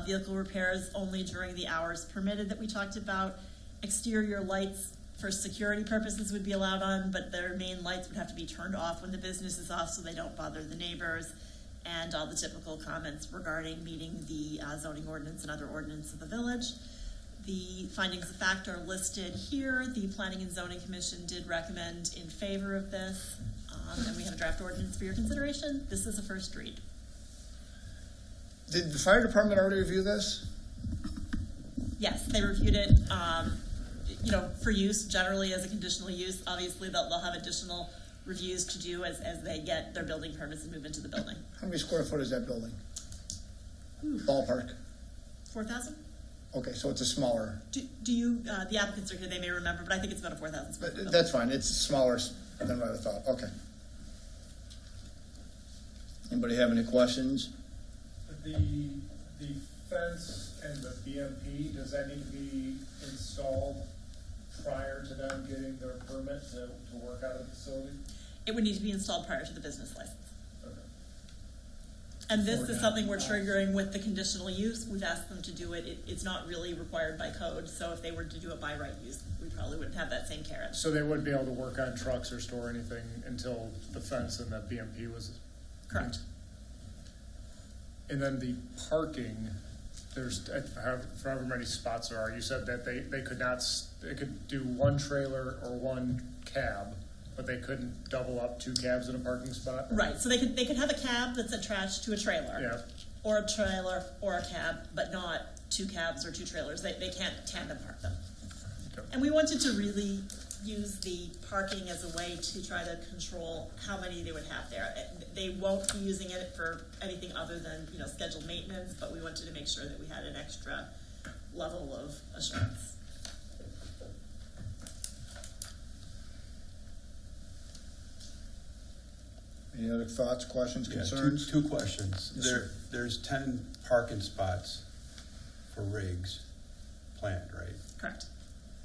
Vehicle repairs only during the hours permitted that we talked about. Exterior lights for security purposes would be allowed on, but their main lights would have to be turned off when the business is off so they don't bother the neighbors. And all the typical comments regarding meeting the zoning ordinance and other ordinance of the village. The findings of fact are listed here. The Planning and Zoning Commission did recommend in favor of this, and we have a draft ordinance for your consideration. This is a first read. Did the fire department already review this? Yes, they reviewed it, for use, generally as a conditional use. Obviously, they'll have additional reviews to do as they get their building permits and move into the building. How many square foot is that building? Ballpark? 4,000? Okay, so it's a smaller. Do you, the applicants are here, they may remember, but I think it's about a 4,000 square foot. That's fine, it's smaller than what I thought, okay. Anybody have any questions? The fence and the BMP, does that need to be installed prior to them getting their permit to work out of the facility? It would need to be installed prior to the business license. And this is something we're triggering with the conditional use. We've asked them to do it. It's not really required by code, so if they were to do it by right use, we probably wouldn't have that same carrot. So they wouldn't be able to work on trucks or store anything until the fence and the BMP was... Correct. And then the parking, there's however many spots there are, you said that they could do one trailer or one cab, but they couldn't double up 2 cabs in a parking spot? Right, so they could have a cab that's attached to a trailer. Yeah. or a trailer or a cab, but not two cabs or two trailers. They can't tandem park them. And we wanted to really use the parking as a way to try to control how many they would have there. They won't be using it for anything other than, scheduled maintenance, but we wanted to make sure that we had an extra level of assurance. Any other thoughts, questions, Yeah, concerns? two questions. Yes, sir. There's 10 parking spots for rigs planned, right? Correct.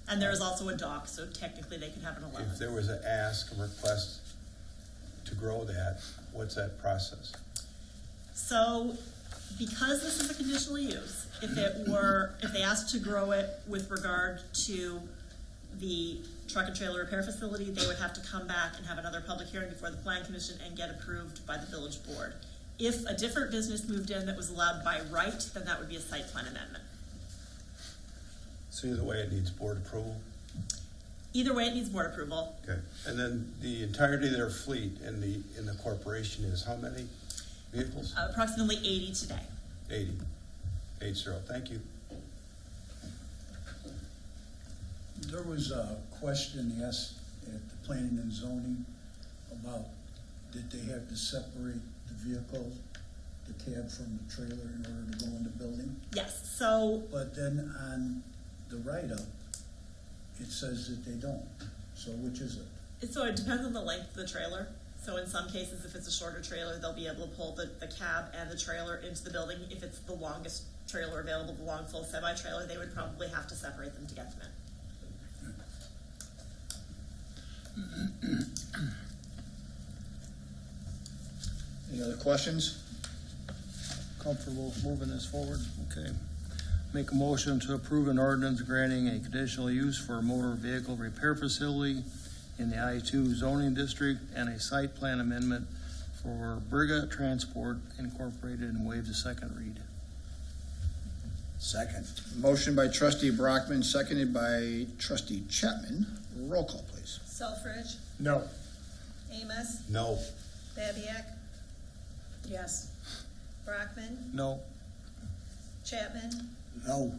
And there is also a dock, so technically they could have an 11. If there was an ask, a request to grow that, what's that process? So, because this is a conditional use, if they asked to grow it with regard to the truck and trailer repair facility, they would have to come back and have another public hearing before the plan commission and get approved by the village board. If a different business moved in that was allowed by right, then that would be a site plan amendment. So either way, it needs board approval? Either way, it needs board approval. Okay. And then the entirety of their fleet in the corporation is how many vehicles? Approximately 80 today. 80. 80. Thank you. There was a question asked at the planning and zoning about did they have to separate the vehicle, the cab from the trailer in order to go in the building? Yes, so. But then on the write-up, it says that they don't. So which is it? So it depends on the length of the trailer. So in some cases, if it's a shorter trailer, they'll be able to pull the cab and the trailer into the building. If it's the longest trailer available, the long full semi-trailer, they would probably have to separate them to get them in. Any other questions? Comfortable moving this forward? Okay. Make a motion to approve an ordinance granting a conditional use for a motor vehicle repair facility in the I-2 zoning district and a site plan amendment for Briga Transport Incorporated, and waive the second read. Second. Motion by trustee Brockman, seconded by trustee Chapman. Roll call, please. Selfridge, No. Amos, No. Babiak, Yes. Brockman, No. Chapman, No.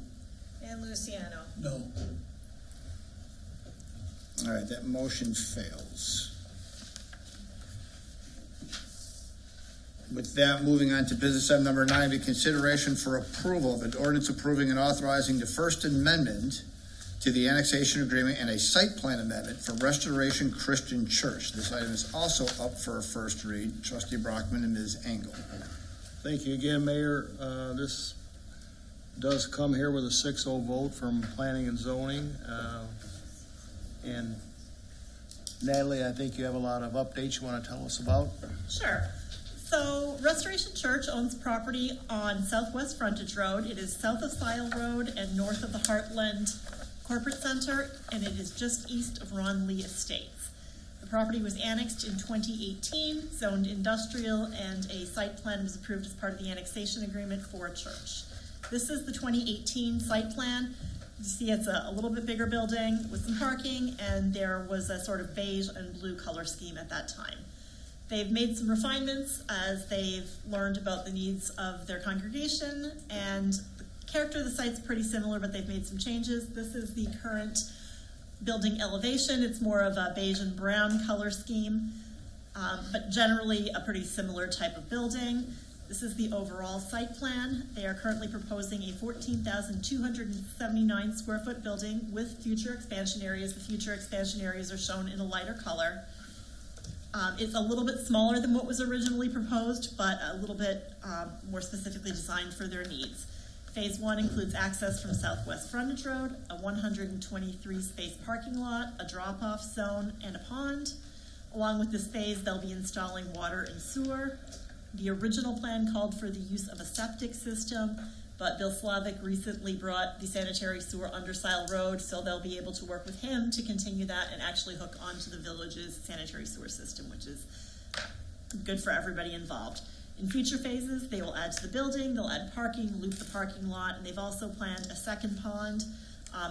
and Luciano. No. All right, that motion fails. With that, moving on to business item number 9, the consideration for approval of an ordinance approving and authorizing the First Amendment to the annexation agreement and a site plan amendment for Restoration Christian Church. This item is also up for a first read. Trustee Brockman and Ms. Engel. Thank you again, Mayor. This does come here with a 6-0 vote from Planning and Zoning. And Natalie, I think you have a lot of updates you want to tell us about. Sure. So Restoration Church owns property on Southwest Frontage Road. It is south of Sile Road and north of the Heartland Corporate Center, and it is just east of Ron Lee Estates. The property was annexed in 2018, zoned industrial, and a site plan was approved as part of the annexation agreement for a church. This is the 2018 site plan. You see it's a little bit bigger building with some parking, and there was a sort of beige and blue color scheme at that time. They've made some refinements as they've learned about the needs of their congregation, and the character of the site's pretty similar, but they've made some changes. This is the current building elevation. It's more of a beige and brown color scheme, but generally a pretty similar type of building. This is the overall site plan. They are currently proposing a 14,279 square foot building with future expansion areas. The future expansion areas are shown in a lighter color. It's a little bit smaller than what was originally proposed, but a little bit more specifically designed for their needs. Phase 1 includes access from Southwest Frontage Road, a 123-space parking lot, a drop-off zone, and a pond. Along with this phase, they'll be installing water and sewer. The original plan called for the use of a septic system, but Bill Slavic recently brought the sanitary sewer under Sile Road, so they'll be able to work with him to continue that and actually hook onto the village's sanitary sewer system, which is good for everybody involved. In future phases, they will add to the building, they'll add parking, loop the parking lot, and they've also planned a second pond,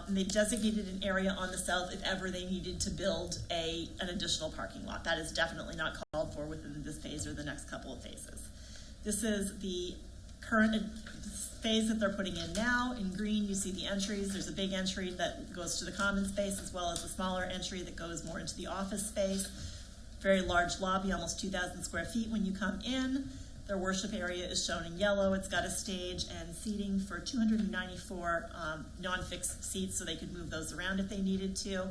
and they've designated an area on the south if ever they needed to build an additional parking lot. That is definitely not called for within this phase or the next couple of phases. This is the current phase that they're putting in now. In green, you see the entries. There's a big entry that goes to the common space, as well as a smaller entry that goes more into the office space. Very large lobby, almost 2,000 square feet when you come in. Their worship area is shown in yellow. It's got a stage and seating for 294 non-fixed seats, so they could move those around if they needed to.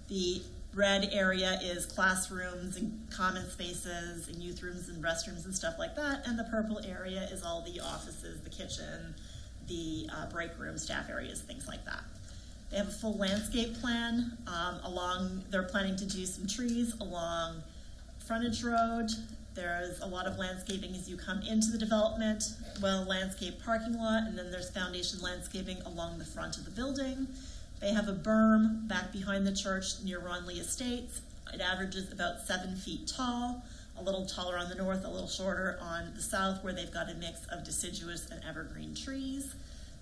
The red area is classrooms and common spaces and youth rooms and restrooms and stuff like that. And the purple area is all the offices, the kitchen, the break room, staff areas, things like that. They have a full landscape plan they're planning to do some trees along frontage road. There's a lot of landscaping as you come into the development, landscaped parking lot, and then there's foundation landscaping along the front of the building. They have a berm back behind the church near Ron Lee Estates. It averages about 7 feet tall, a little taller on the north, a little shorter on the south, where they've got a mix of deciduous and evergreen trees.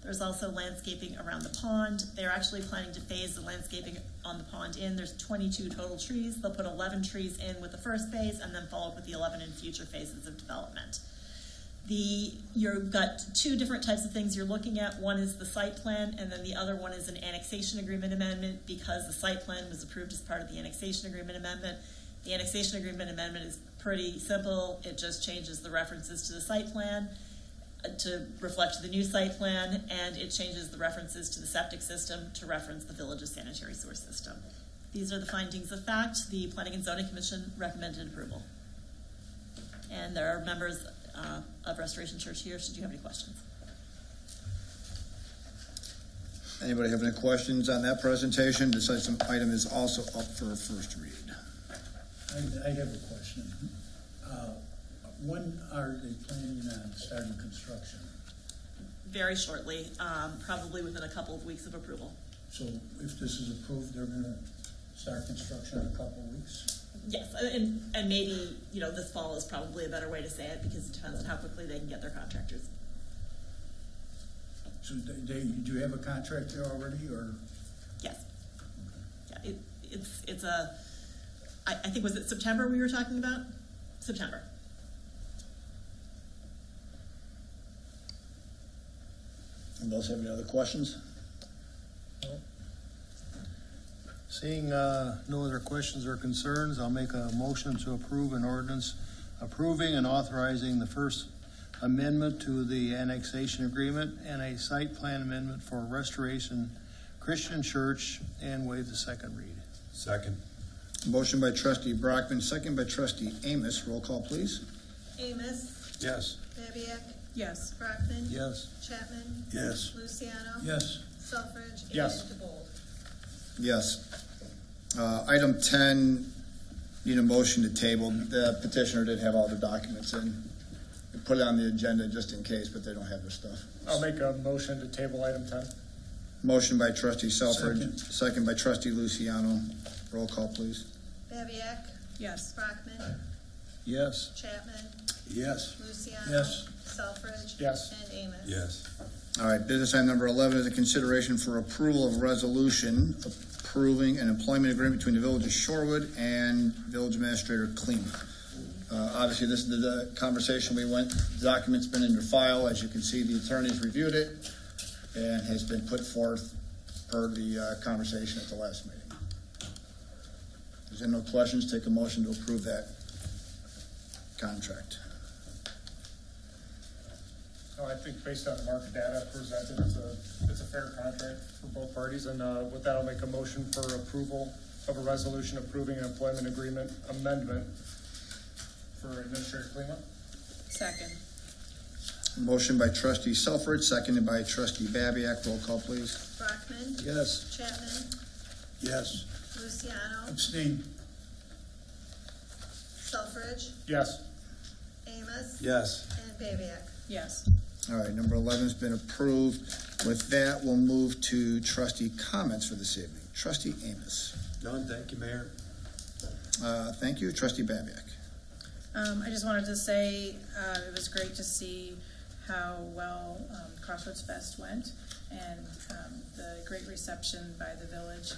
There's also landscaping around the pond. They're actually planning to phase the landscaping on the pond in. There's 22 total trees. They'll put 11 trees in with the first phase and then follow up with the 11 in future phases of development. You've got two different types of things you're looking at. One is the site plan, and then the other one is an annexation agreement amendment, because the site plan was approved as part of the annexation agreement amendment. The annexation agreement amendment is pretty simple. It just changes the references to the site plan to reflect the new site plan, and it changes the references to the septic system to reference the village's sanitary sewer system. These are the findings of fact. The Planning and Zoning Commission recommended approval. And there are members of Restoration Church here, should you have any questions. Anybody have any questions on that presentation? This item is also up for a first read. I have a question. When are they planning on starting construction? Very shortly, probably within a couple of weeks of approval. So if this is approved, they're gonna start construction in a couple of weeks? Yes, and maybe, this fall is probably a better way to say it, because it depends on how quickly they can get their contractors. So do you have a contract there already, or? Yes. Yeah, I think, was it September we were talking about? September. Anybody else have any other questions? Seeing no other questions or concerns, I'll make a motion to approve an ordinance approving and authorizing the first amendment to the annexation agreement and a site plan amendment for Restoration Christian Church, and waive the second read. Second. Motion by trustee Brockman, second by trustee Amos. Roll call, please. Amos, Yes. Babiak, Yes. Brockman. Yes. Chapman. Yes. Luciano. Yes. Selfridge. Yes. And DeBold. Yes. Item 10, need a motion to table. The petitioner did have all the documents in. We put it on the agenda just in case, but they don't have their stuff. I'll make a motion to table item 10. Motion by trustee Selfridge, second by trustee Luciano. Roll call, please. Babiak, Yes. Brockman. Yes. Chapman. Yes. Luciano. Yes. Selfridge. Yes. And Amos. Yes. All right, business item number 11 is a consideration for approval of resolution approving an employment agreement between the Village of Shorewood and Village Administrator Klima. Obviously, this is the conversation we went. The document's been in your file. As you can see, the attorneys reviewed it and has been put forth per the conversation at the last meeting. If there's no questions, take a motion to approve that contract. I think based on market data presented, it's a fair contract for both parties. And with that, I'll make a motion for approval of a resolution approving an employment agreement amendment for Administrator Klima. Second. Motion by trustee Selfridge, seconded by trustee Babiak. Roll call, please. Brockman. Yes. Chapman. Yes. Luciano. Abstain. Selfridge. Yes. Amos. Yes. And Babiak. Yes. All right, number 11 has been approved. With that, we'll move to trustee comments for this evening. Trustee Amos. Done. Thank you, Mayor. Thank you. Trustee Babiak. I just wanted to say it was great to see how well Crossroads Fest went, and the great reception by the village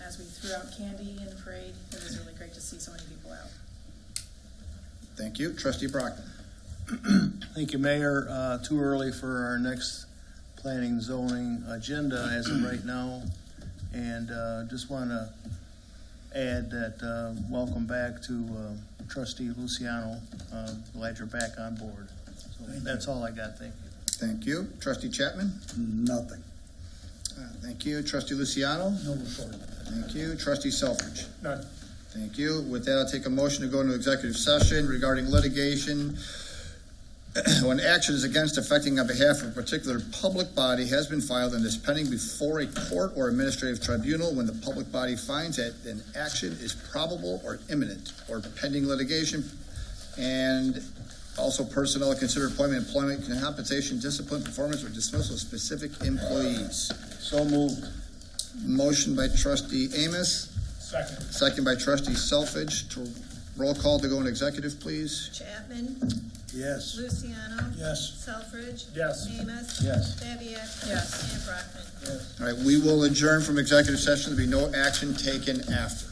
as we threw out candy in the parade. It was really great to see so many people out. Thank you. Trustee Brockman. Thank you, Mayor. Too early for our next planning and zoning agenda as of right now. And just want to add that welcome back to Trustee Luciano. Glad you're back on board. So that's all I got. Thank you. Thank you. Trustee Chapman? Nothing. Thank you. Trustee Luciano? No report. Thank you. Trustee Selfridge? None. Thank you. With that, I'll take a motion to go into executive session regarding litigation. When action is against, affecting, on behalf of a particular public body has been filed and is pending before a court or administrative tribunal, when the public body finds that an action is probable or imminent or pending litigation, and also personnel consider appointment, employment, compensation, discipline, performance, or dismissal of specific employees. So moved. Motion by Trustee Amos, Second. second by Trustee Selfridge. To roll call to go into executive, please. Chapman? Yes. Luciano? Yes. Selfridge? Yes. Amos? Yes. Damiak? Yes. And Brockman? All right, we will adjourn from executive session. There'll be no action taken after.